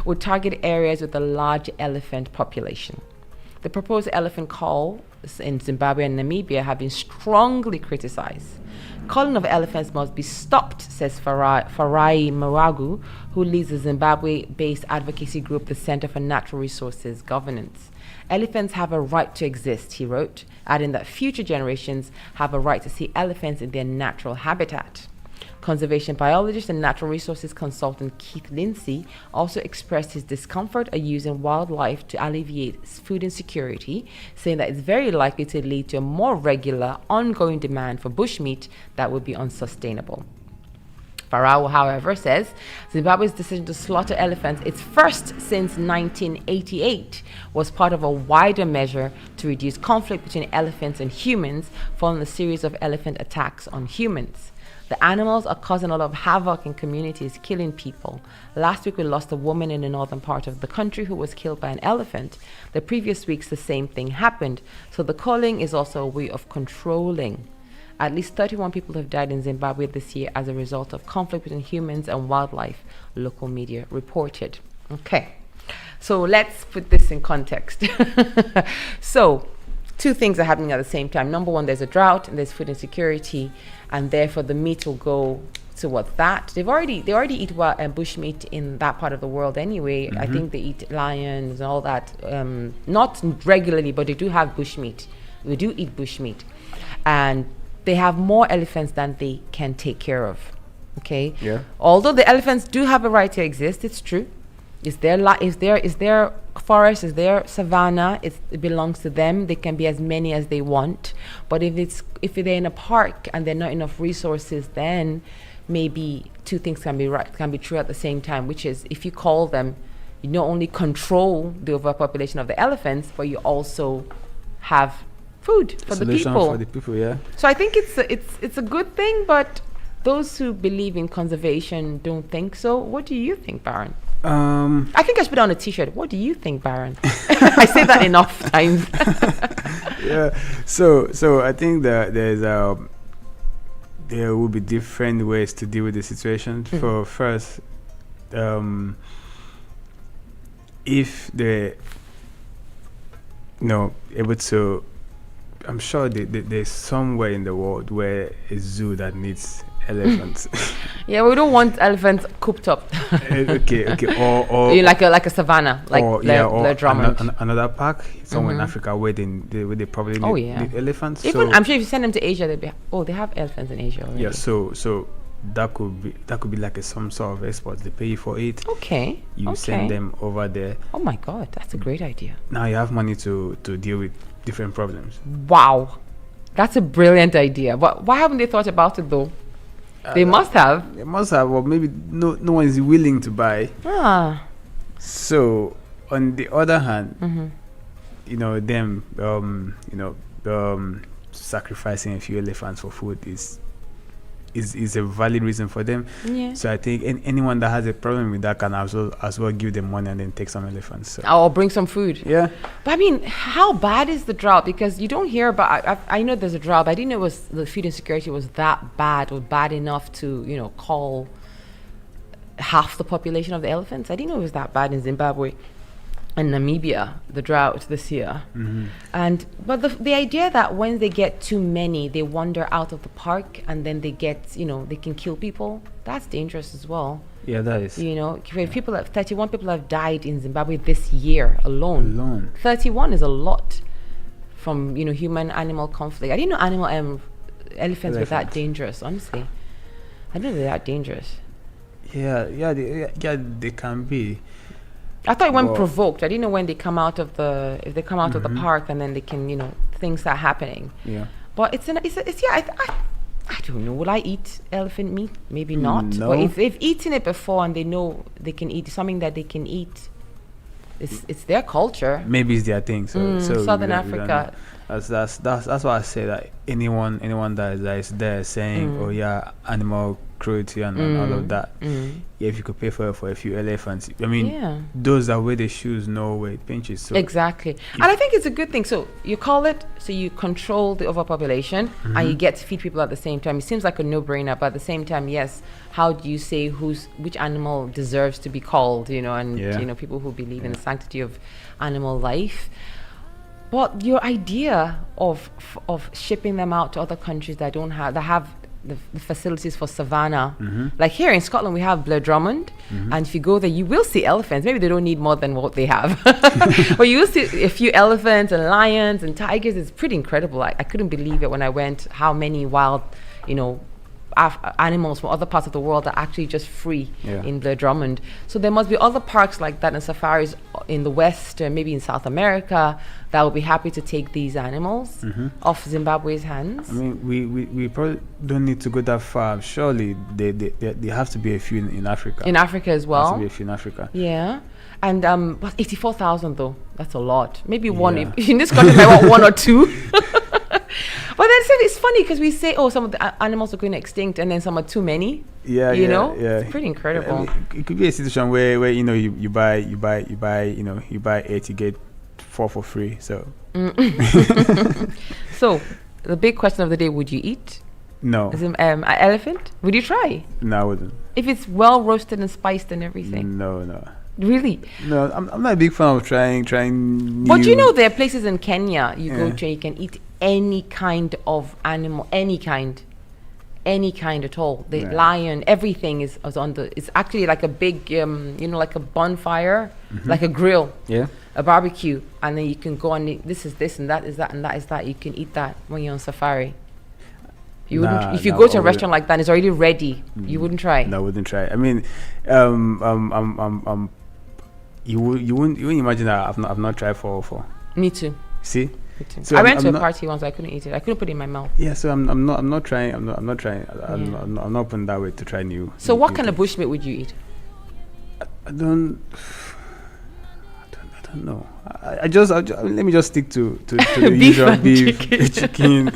Speaker 2: would target areas with a large elephant population. The proposed elephant calls in Zimbabwe and Namibia have been strongly criticized. Culling of elephants must be stopped, says Farai Maragu, who leads the Zimbabwe-based advocacy group, the Center for Natural Resources Governance. Elephants have a right to exist, he wrote, adding that future generations have a right to see elephants in their natural habitat. Conservation biologist and natural resources consultant Keith Lindsay also expressed his discomfort at using wildlife to alleviate food insecurity, saying that it's very likely to lead to a more regular, ongoing demand for bushmeat that would be unsustainable. Farao, however, says Zimbabwe's decision to slaughter elephants, its first since 1988, was part of a wider measure to reduce conflict between elephants and humans following a series of elephant attacks on humans. The animals are causing a lot of havoc in communities, killing people. Last week, we lost a woman in the northern part of the country who was killed by an elephant. The previous weeks, the same thing happened. So the culling is also a way of controlling. At least 31 people have died in Zimbabwe this year as a result of conflict between humans and wildlife, local media reported. Okay, so let's put this in context. So, two things are happening at the same time. Number one, there's a drought and there's food insecurity, and therefore the meat will go towards that. They already eat bush meat in that part of the world anyway. I think they eat lions and all that. Not regularly, but they do have bush meat. They do eat bush meat, and they have more elephants than they can take care of. Okay. Yeah. Although the elephants do have a right to exist, it's true. Is their forest, is their savanna? It belongs to them. They can be as many as they want. But if they're in a park and there are not enough resources, then maybe two things can be true at the same time. Which is, if you call them, you not only control the overpopulation of the elephants, but you also have food for the people.
Speaker 1: For the people, yeah.
Speaker 2: So I think it's a good thing, but those who believe in conservation don't think so. What do you think, Baron? I think I should put on a T-shirt. What do you think, Baron? I say that enough times.
Speaker 1: Yeah. So I think that there will be different ways to deal with the situation. For first, if they're able to, I'm sure there's somewhere in the world where a zoo that needs elephants.
Speaker 2: Yeah, we don't want elephants cooped up.
Speaker 1: Okay. Or
Speaker 2: like a savannah, like the Drummond.
Speaker 1: Another park somewhere in Africa where they probably need elephants.
Speaker 2: Even I'm sure if you send them to Asia, they have elephants in Asia already.
Speaker 1: Yeah, so that could be like some sort of export. They pay you for it.
Speaker 2: Okay.
Speaker 1: You send them over there.
Speaker 2: Oh my God, that's a great idea.
Speaker 1: Now you have money to deal with different problems.
Speaker 2: Wow, that's a brilliant idea. But why haven't they thought about it though? They must have.
Speaker 1: They must have, or maybe no one is willing to buy. So on the other hand, sacrificing a few elephants for food is a valid reason for them.
Speaker 2: Yeah.
Speaker 1: So I think anyone that has a problem with that can as well give them money and then take some elephants. So.
Speaker 2: Or bring some food.
Speaker 1: Yeah.
Speaker 2: But I mean, how bad is the drought? Because you don't hear about. I know there's a drought, but I didn't know the food insecurity was that bad or bad enough to call half the population of the elephants. I didn't know it was that bad in Zimbabwe and Namibia, the drought this year. But the idea that when they get too many, they wander out of the park and then they get, they can kill people, that's dangerous as well.
Speaker 1: Yeah, that is.
Speaker 2: 31 people have died in Zimbabwe this year alone. 31 is a lot from, human-animal conflict. I didn't know elephants were that dangerous, honestly. I know they're that dangerous.
Speaker 1: They can be.
Speaker 2: I thought when provoked. I didn't know when they come out of the if they come out of the park and then they can things start happening.
Speaker 1: Yeah.
Speaker 2: But it's I don't know. Will I eat elephant meat? Maybe not.
Speaker 1: No.
Speaker 2: But if they've eaten it before and they know they can eat something that they can eat, it's their culture.
Speaker 1: Maybe it's their thing. So
Speaker 2: Southern Africa.
Speaker 1: That's why I say that anyone that is there saying, oh yeah, animal cruelty and all of that. Yeah, if you could pay for a few elephants, I mean, those that wear the shoes know where it pinches. So
Speaker 2: exactly, and I think it's a good thing. So you call it, so you control the overpopulation, and you get to feed people at the same time. It seems like a no-brainer, but at the same time, yes. How do you say which animal deserves to be called? And people who believe in the sanctity of animal life. But your idea of shipping them out to other countries that have the facilities for savannah, like here in Scotland we have Blair Drummond, and if you go there you will see elephants. Maybe they don't need more than what they have, but you will see a few elephants and lions and tigers. It's pretty incredible. I couldn't believe it when I went, how many wild animals from other parts of the world are actually just free in Blair Drummond. So there must be other parks like that and safaris in the West, maybe in South America, that will be happy to take these animals off Zimbabwe's hands.
Speaker 1: I mean, we probably don't need to go that far. Surely there have to be a few in Africa.
Speaker 2: In Africa as well.
Speaker 1: There has to be a few in Africa.
Speaker 2: Yeah. And 84,000 though, that's a lot. Maybe one in this country I want one or two. But then it's funny because we say, some of the animals are going extinct, and then some are too many.
Speaker 1: Yeah.
Speaker 2: It's pretty incredible.
Speaker 1: I mean, it could be a situation where you buy 8, you get 4 for free. So.
Speaker 2: So the big question of the day: would you eat?
Speaker 1: No.
Speaker 2: An elephant? Would you try?
Speaker 1: No, I wouldn't.
Speaker 2: If it's well roasted and spiced and everything.
Speaker 1: No.
Speaker 2: Really?
Speaker 1: No, I'm not a big fan of trying.
Speaker 2: But there are places in Kenya you go to and you can eat any kind of animal, any kind at all. The lion, everything is on the. It's actually like a big, like a bonfire, like a grill, a barbecue, and then you can go and eat, this is this and that is that and that is that. You can eat that when you're on safari. You wouldn't, if you go to a restaurant like that, and it's already ready. You wouldn't try.
Speaker 1: No, I wouldn't try. I mean, you wouldn't imagine that I've not tried for.
Speaker 2: Me too.
Speaker 1: See.
Speaker 2: So I went to a party once. I couldn't eat it. I couldn't put it in my mouth.
Speaker 1: Yeah, so I'm not trying. I'm not trying. I'm not open that way to try new.
Speaker 2: So what kind of bushmeat would you eat?
Speaker 1: I don't know. Let me just stick to the usual beef, chicken.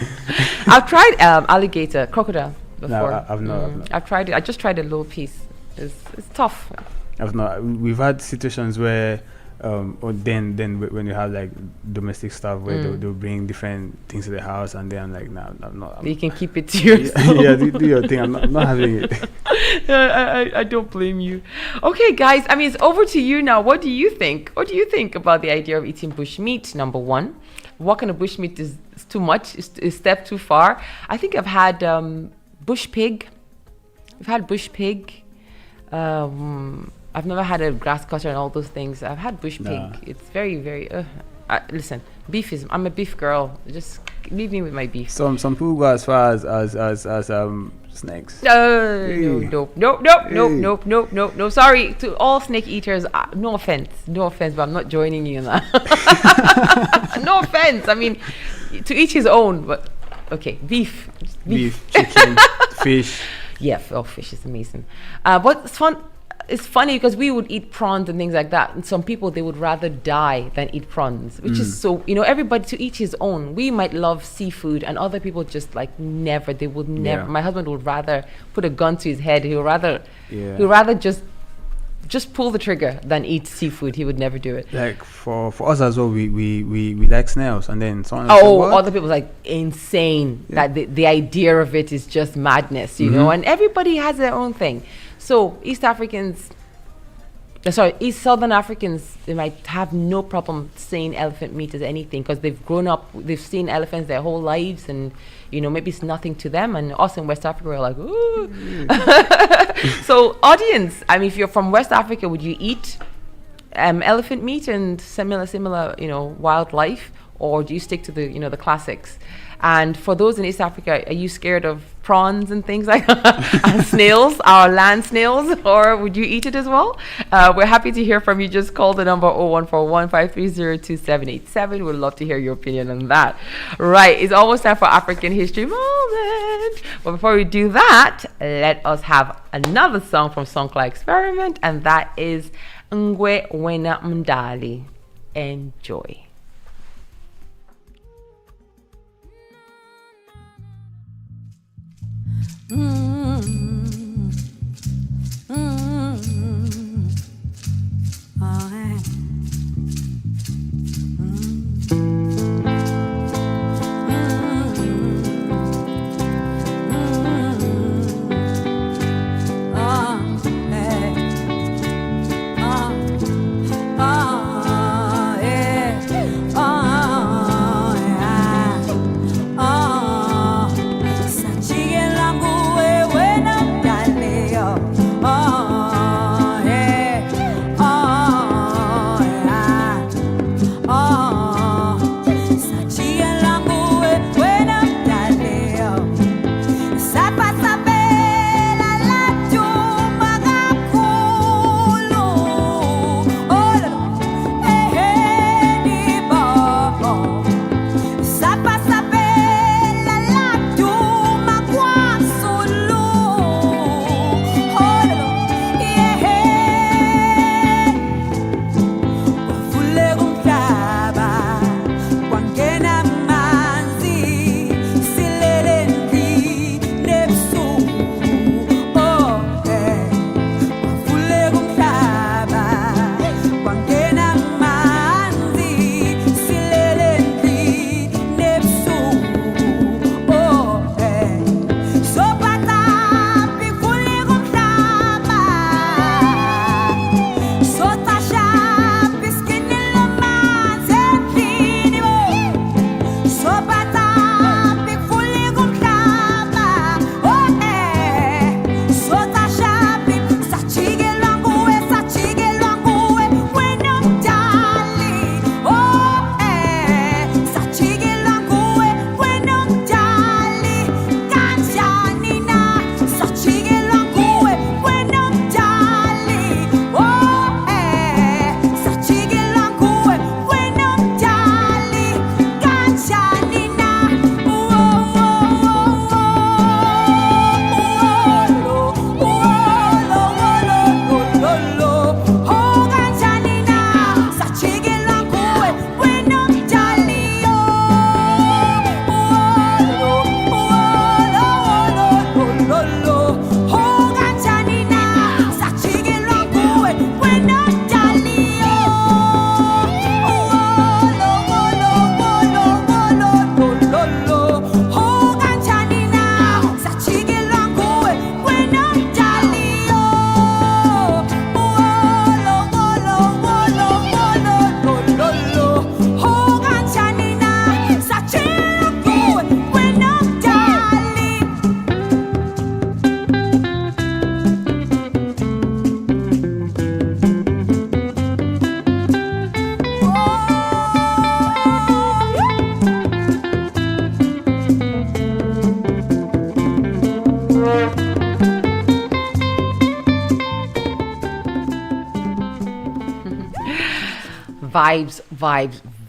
Speaker 2: I've tried alligator, crocodile before.
Speaker 1: No, I've not.
Speaker 2: I've tried it. I just tried a little piece. It's tough.
Speaker 1: I've not. We've had situations where. Then when you have like domestic stuff where they'll bring different things to the house, and then I'm like, no, I'm not.
Speaker 2: You can keep it to yourself.
Speaker 1: Yeah, do your thing. I'm not having it.
Speaker 2: I don't blame you. Okay, guys. I mean, it's over to you now. What do you think? What do you think about the idea of eating bushmeat? Number one, what kind of bushmeat is too much? Is a step too far? I think I've had bush pig. We've had bush pig. I've never had a grass cutter and all those things. I've had bush pig. It's very, very. Listen, beef is. I'm a beef girl. Just leave me with my beef.
Speaker 1: Some people go as far as snakes.
Speaker 2: No. Sorry to all snake eaters. No offense, but I'm not joining you in that. No offense. I mean, to each his own. But okay, beef,
Speaker 1: chicken, fish.
Speaker 2: Yeah, fish is amazing. But it's fun. It's funny because we would eat prawns and things like that, and some people, they would rather die than eat prawns, which is so, everybody to each his own. We might love seafood, and other people just like never. They would never. My husband would rather put a gun to his head. He would rather just pull the trigger than eat seafood. He would never do it.
Speaker 1: Like for us as well, we like snails, and then someone
Speaker 2: other people like insane. That the idea of it is just madness, and everybody has their own thing. So East Southern Africans, they might have no problem saying elephant meat is anything because they've grown up, they've seen elephants their whole lives, and maybe it's nothing to them. And us in West Africa, we're like, ooh. So audience, I mean, if you're from West Africa, would you eat elephant meat and similar wildlife, or do you stick to the classics? And for those in East Africa, are you scared of prawns and things like that? And snails, our land snails, or would you eat it as well? We're happy to hear from you. Just call the number 01415302787. We'd love to hear your opinion on that. Right, it's almost time for African History Moment. But before we do that, let us have another song from Sonkla Experiment, and that is Ngwe Wena Mdali. Enjoy.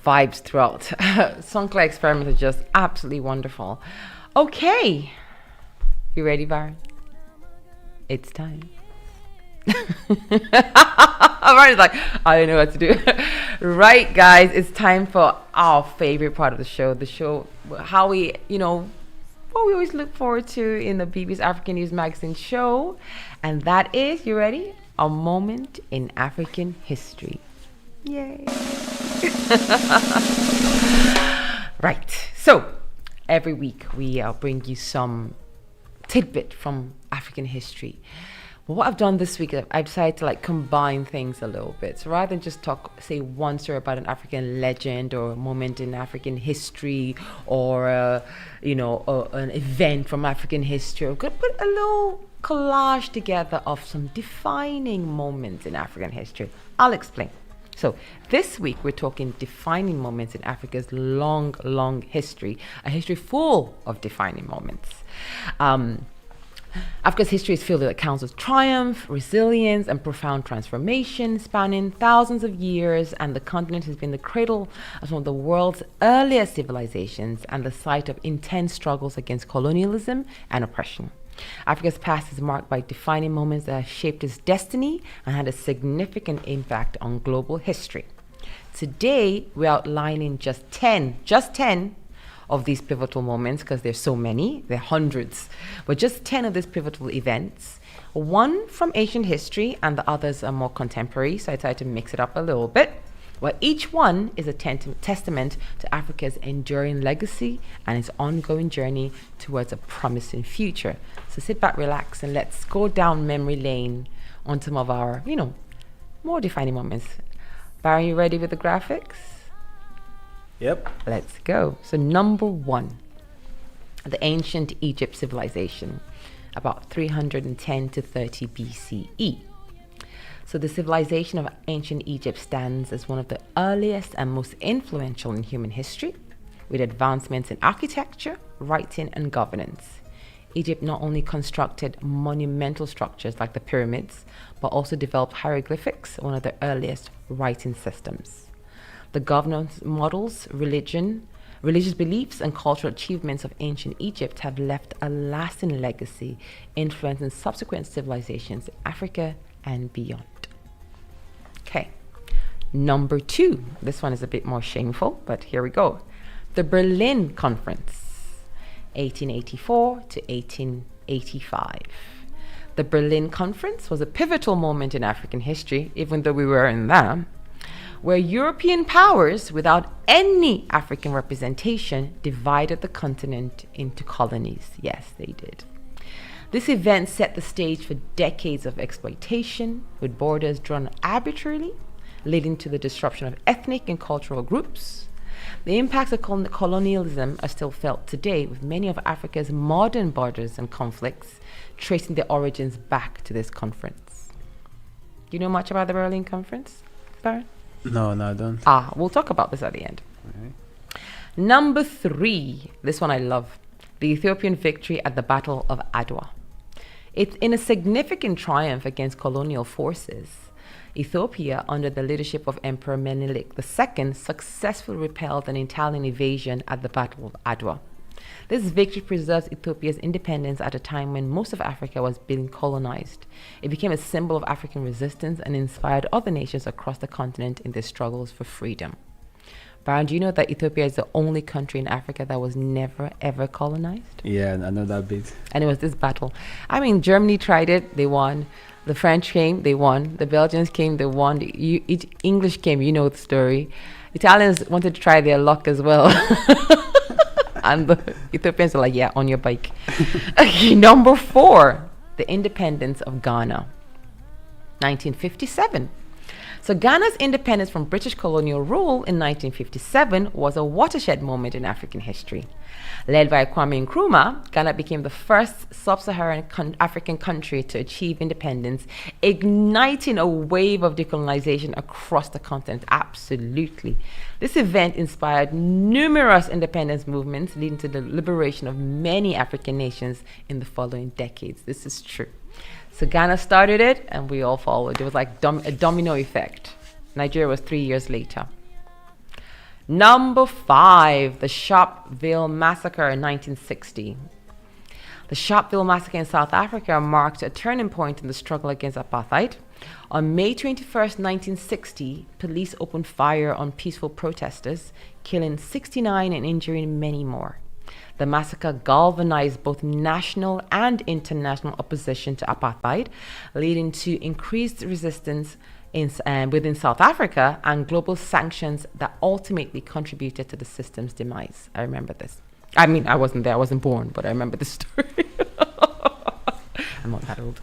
Speaker 2: Vibes throughout. Sonkla Experiment is just absolutely wonderful. Okay, you ready, Baron? It's time. Baron's like, I don't know what to do. Right, guys, it's time for our favorite part of the show, how we, what we always look forward to in the BB's African News Magazine show, and that is, you ready? A moment in African history. Yay. Right, so every week we bring you some tidbit from African history. Well, what I've done this week, I've decided to combine things a little bit. So rather than just say one story about an African legend or a moment in African history or an event from African history, I'm going to put a little collage together of some defining moments in African history. I'll explain. So this week we're talking defining moments in Africa's long, long history, a history full of defining moments. Africa's history is filled with accounts of triumph, resilience, and profound transformation spanning thousands of years, and the continent has been the cradle of one of the world's earliest civilizations and the site of intense struggles against colonialism and oppression. Africa's past is marked by defining moments that have shaped its destiny and had a significant impact on global history. Today, we're outlining just 10 of these pivotal moments, because there's so many, there are hundreds, but just 10 of these pivotal events, one from ancient history and the others are more contemporary, so I tried to mix it up a little bit. Well, each one is a testament to Africa's enduring legacy and its ongoing journey towards a promising future. So sit back, relax, and let's go down memory lane on some of our, more defining moments. Baron, you ready with the graphics?
Speaker 1: Yep.
Speaker 2: Let's go. So number 1, the ancient Egypt civilization, about 310 to 30 BCE. So the civilization of ancient Egypt stands as one of the earliest and most influential in human history, with advancements in architecture, writing, and governance. Egypt not only constructed monumental structures like the pyramids, but also developed hieroglyphics, one of the earliest writing systems. The governance models, religious beliefs, and cultural achievements of ancient Egypt have left a lasting legacy, influencing subsequent civilizations in Africa and beyond. Okay, number 2. This one is a bit more shameful, but here we go. The Berlin Conference, 1884 to 1885. The Berlin Conference was a pivotal moment in African history, even though we were in that, where European powers, without any African representation, divided the continent into colonies. Yes, they did. This event set the stage for decades of exploitation, with borders drawn arbitrarily, leading to the disruption of ethnic and cultural groups. The impacts of colonialism are still felt today, with many of Africa's modern borders and conflicts tracing their origins back to this conference. Do you know much about the Berlin Conference, Baron?
Speaker 1: No, I don't.
Speaker 2: We'll talk about this at the end. Okay. Number 3, this one I love, the Ethiopian victory at the Battle of Adwa. It's in a significant triumph against colonial forces. Ethiopia, under the leadership of Emperor Menelik II, successfully repelled an Italian invasion at the Battle of Adwa. This victory preserves Ethiopia's independence at a time when most of Africa was being colonized. It became a symbol of African resistance and inspired other nations across the continent in their struggles for freedom. Baron, do you know that Ethiopia is the only country in Africa that was never, ever colonized?
Speaker 1: Yeah, I know that bit.
Speaker 2: And it was this battle. I mean, Germany tried it, they won. The French came, they won. The Belgians came, they won. The English came, you know the story. Italians wanted to try their luck as well. And the Ethiopians are like, yeah, on your bike. Okay, number 4, the independence of Ghana, 1957. So Ghana's independence from British colonial rule in 1957 was a watershed moment in African history. Led by Kwame Nkrumah, Ghana became the first sub-Saharan African country to achieve independence, igniting a wave of decolonization across the continent. Absolutely. This event inspired numerous independence movements, leading to the liberation of many African nations in the following decades. This is true. So Ghana started it, and we all followed. It was like a domino effect. Nigeria was 3 years later. Number 5, the Sharpeville Massacre in 1960. The Sharpeville Massacre in South Africa marked a turning point in the struggle against apartheid. On May 21st, 1960, police opened fire on peaceful protesters, killing 69 and injuring many more. The massacre galvanized both national and international opposition to apartheid, leading to increased resistance within South Africa and global sanctions that ultimately contributed to the system's demise. I remember this. I mean, I wasn't there, I wasn't born, but I remember this story. I'm not that old.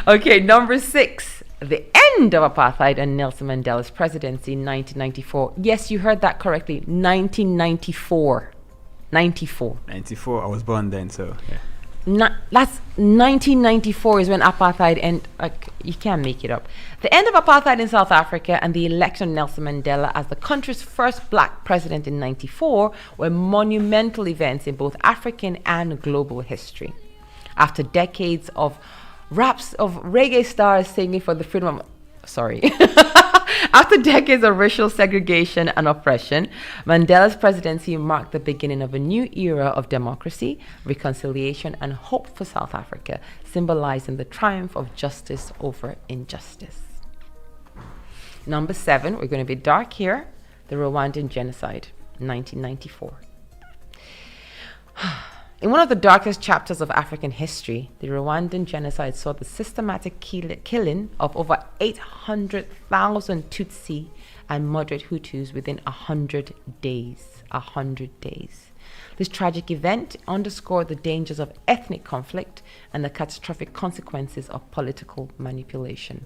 Speaker 2: Okay, number 6, the end of apartheid and Nelson Mandela's presidency in 1994. Yes, you heard that correctly, 1994. 94.
Speaker 1: 94, I was born then, so yeah.
Speaker 2: That's 1994 is when apartheid and you can't make it up. The end of apartheid in South Africa and the election of Nelson Mandela as the country's first black president in 94 were monumental events in both African and global history. After decades of raps of reggae stars singing for the freedom of After decades of racial segregation and oppression, Mandela's presidency marked the beginning of a new era of democracy, reconciliation, and hope for South Africa, symbolizing the triumph of justice over injustice. Number 7, we're going to be dark here, the Rwandan genocide, 1994. In one of the darkest chapters of African history, the Rwandan genocide saw the systematic killing of over 800,000 Tutsi and moderate Hutus within 100 days. 100 days. This tragic event underscored the dangers of ethnic conflict and the catastrophic consequences of political manipulation.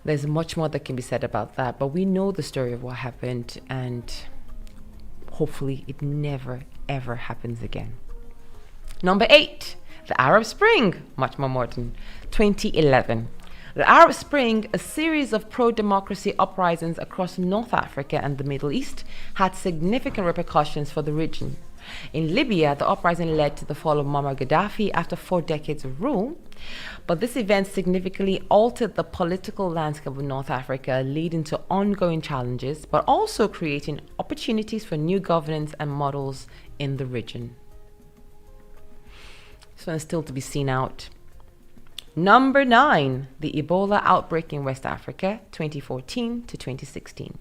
Speaker 2: There's much more that can be said about that, but we know the story of what happened, and hopefully it never, ever happens again. Number 8, the Arab Spring, much more modern, 2011. The Arab Spring, a series of pro-democracy uprisings across North Africa and the Middle East, had significant repercussions for the region. In Libya, the uprising led to the fall of Muammar Gaddafi after 4 decades of rule. But this event significantly altered the political landscape of North Africa, leading to ongoing challenges, but also creating opportunities for new governance and models in the region. This one is still to be seen out. Number 9, the Ebola outbreak in West Africa, 2014 to 2016.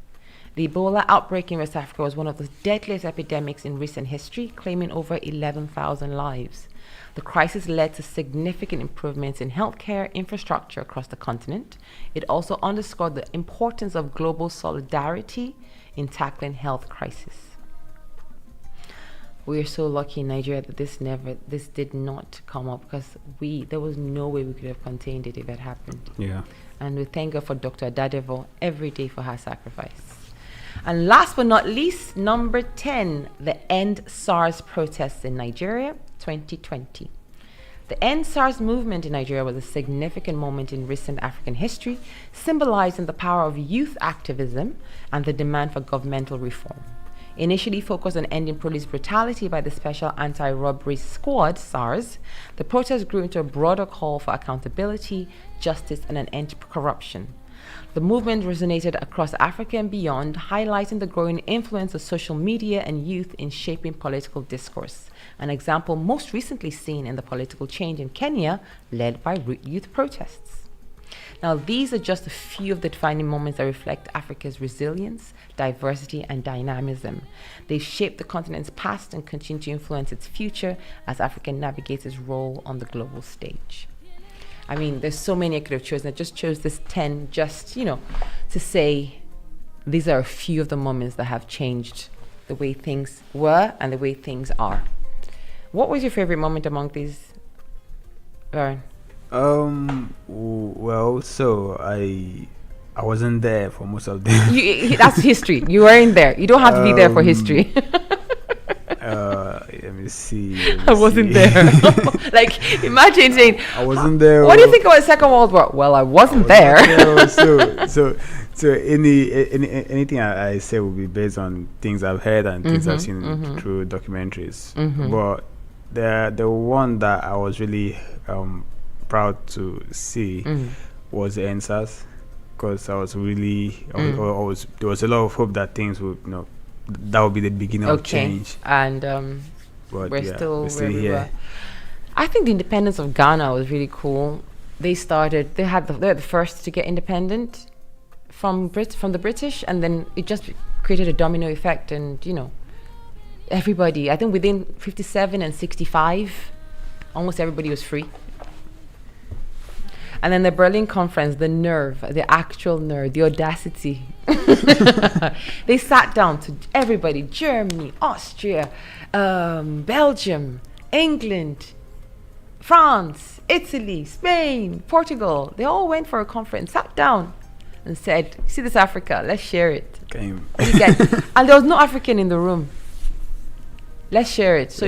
Speaker 2: The Ebola outbreak in West Africa was one of the deadliest epidemics in recent history, claiming over 11,000 lives. The crisis led to significant improvements in healthcare infrastructure across the continent. It also underscored the importance of global solidarity in tackling health crises. We are so lucky in Nigeria that this did not come up, because there was no way we could have contained it if it happened.
Speaker 1: Yeah.
Speaker 2: And we thank God for Dr. Adadevo every day for her sacrifice. And last but not least, number 10, the End SARS protests in Nigeria, 2020. The End SARS movement in Nigeria was a significant moment in recent African history, symbolizing the power of youth activism and the demand for governmental reform. Initially focused on ending police brutality by the Special Anti-Robbery Squad, SARS, the protest grew into a broader call for accountability, justice, and an end to corruption. The movement resonated across Africa and beyond, highlighting the growing influence of social media and youth in shaping political discourse, an example most recently seen in the political change in Kenya, led by youth protests. Now, these are just a few of the defining moments that reflect Africa's resilience, diversity, and dynamism. They shape the continent's past and continue to influence its future as Africa navigates its role on the global stage. I mean, there's so many I could have chosen. I just chose this 10 just, to say these are a few of the moments that have changed the way things were and the way things are. What was your favorite moment among these, Aaron?
Speaker 1: Well, so I wasn't there for most of them.
Speaker 2: That's history. You weren't there. You don't have to be there for history.
Speaker 1: Let me see.
Speaker 2: I wasn't there. Like, imagine saying,
Speaker 1: I wasn't there.
Speaker 2: What do you think about the Second World War? Well, I wasn't there.
Speaker 1: So anything I say will be based on things I've heard and things I've seen through documentaries. But the one that I was really proud to see was the NSAS, because I was really there was a lot of hope that things would that would be the beginning of change.
Speaker 2: And
Speaker 1: but
Speaker 2: we're still where we
Speaker 1: here.
Speaker 2: were. I think the independence of Ghana was really cool. They're the first to get independent from the British, and then it just created a domino effect, and everybody, I think within 57 and 65, almost everybody was free. And then the Berlin Conference, the nerve, the actual nerve, the audacity. They sat down to everybody, Germany, Austria, Belgium, England, France, Italy, Spain, Portugal. They all went for a conference, sat down and said, see this Africa, let's share it.
Speaker 1: And
Speaker 2: there was no African in the room. Let's share it. So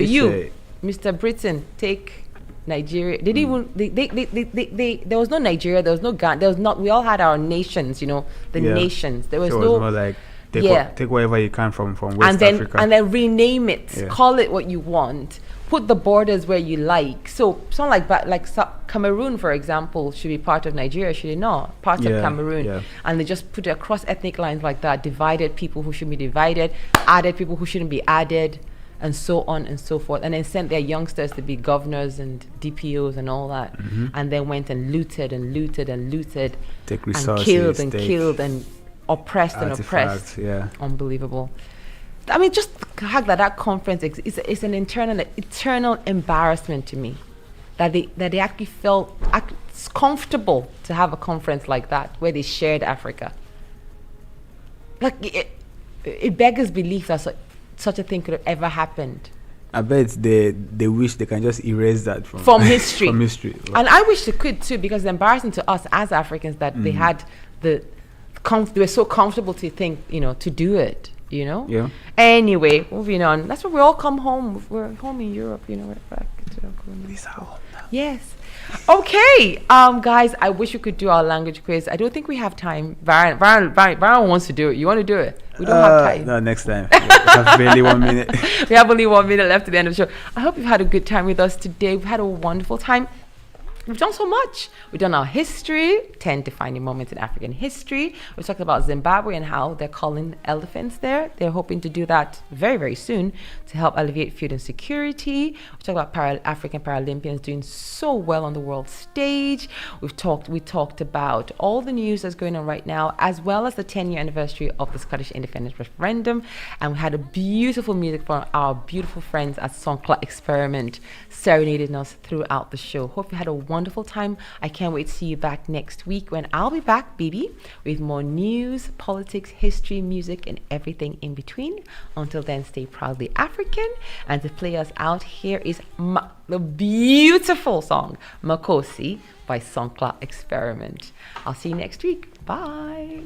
Speaker 2: Mr. Britain, take Nigeria. They didn't even. They. There was no Nigeria. There was no Ghana. There was not. We all had our nations. You know, the nations. There was
Speaker 1: so
Speaker 2: no.
Speaker 1: It was more like take whatever you can from West Africa,
Speaker 2: and then rename it. Call it what you want. Put the borders where you like. So something like Cameroon, for example, should be part of Nigeria, should it not? Part of Cameroon. Yeah. And they just put it across ethnic lines like that, divided people who should be divided, added people who shouldn't be added, and so on and so forth. And then sent their youngsters to be governors and DPOs and all that. Mm-hmm. And then went and looted and looted and looted.
Speaker 1: Take resources.
Speaker 2: And killed and oppressed and oppressed.
Speaker 1: Yeah.
Speaker 2: Unbelievable. I mean, just the fact that conference is an eternal embarrassment to me. That they actually felt comfortable to have a conference like that where they shared Africa. Like it beggars belief that such a thing could have ever happened.
Speaker 1: I bet they wish they can just erase that
Speaker 2: from history.
Speaker 1: From history.
Speaker 2: And I wish they could too, because it's embarrassing to us as Africans that they had they were so comfortable to think, to do it.
Speaker 1: Yeah.
Speaker 2: Anyway, moving on. That's where we all come home. We're home in Europe. We're back to
Speaker 1: this home now.
Speaker 2: Yes. Okay, guys. I wish we could do our language quiz. I don't think we have time. Baron wants to do it. You want to do it? We don't have time.
Speaker 1: No, next time. We have barely 1 minute.
Speaker 2: We have only 1 minute left to the end of the show. I hope you've had a good time with us today. We've had a wonderful time. We've done so much. We've done our history, 10 defining moments in African history. We talked about Zimbabwe and how they're calling elephants there. They're hoping to do that very, very soon to help alleviate food insecurity. We talked about African Paralympians doing so well on the world stage. We talked about all the news that's going on right now, as well as the 10-year anniversary of the Scottish independence referendum. And we had a beautiful music from our beautiful friends at Songkla Experiment serenading us throughout the show. Hope you had a wonderful time. I can't wait to see you back next week when I'll be back, baby, with more news, politics, history, music, and everything in between. Until then, stay proudly African. And to play us out, here is the beautiful song Makosi by Songkla Experiment. I'll see you next week. Bye.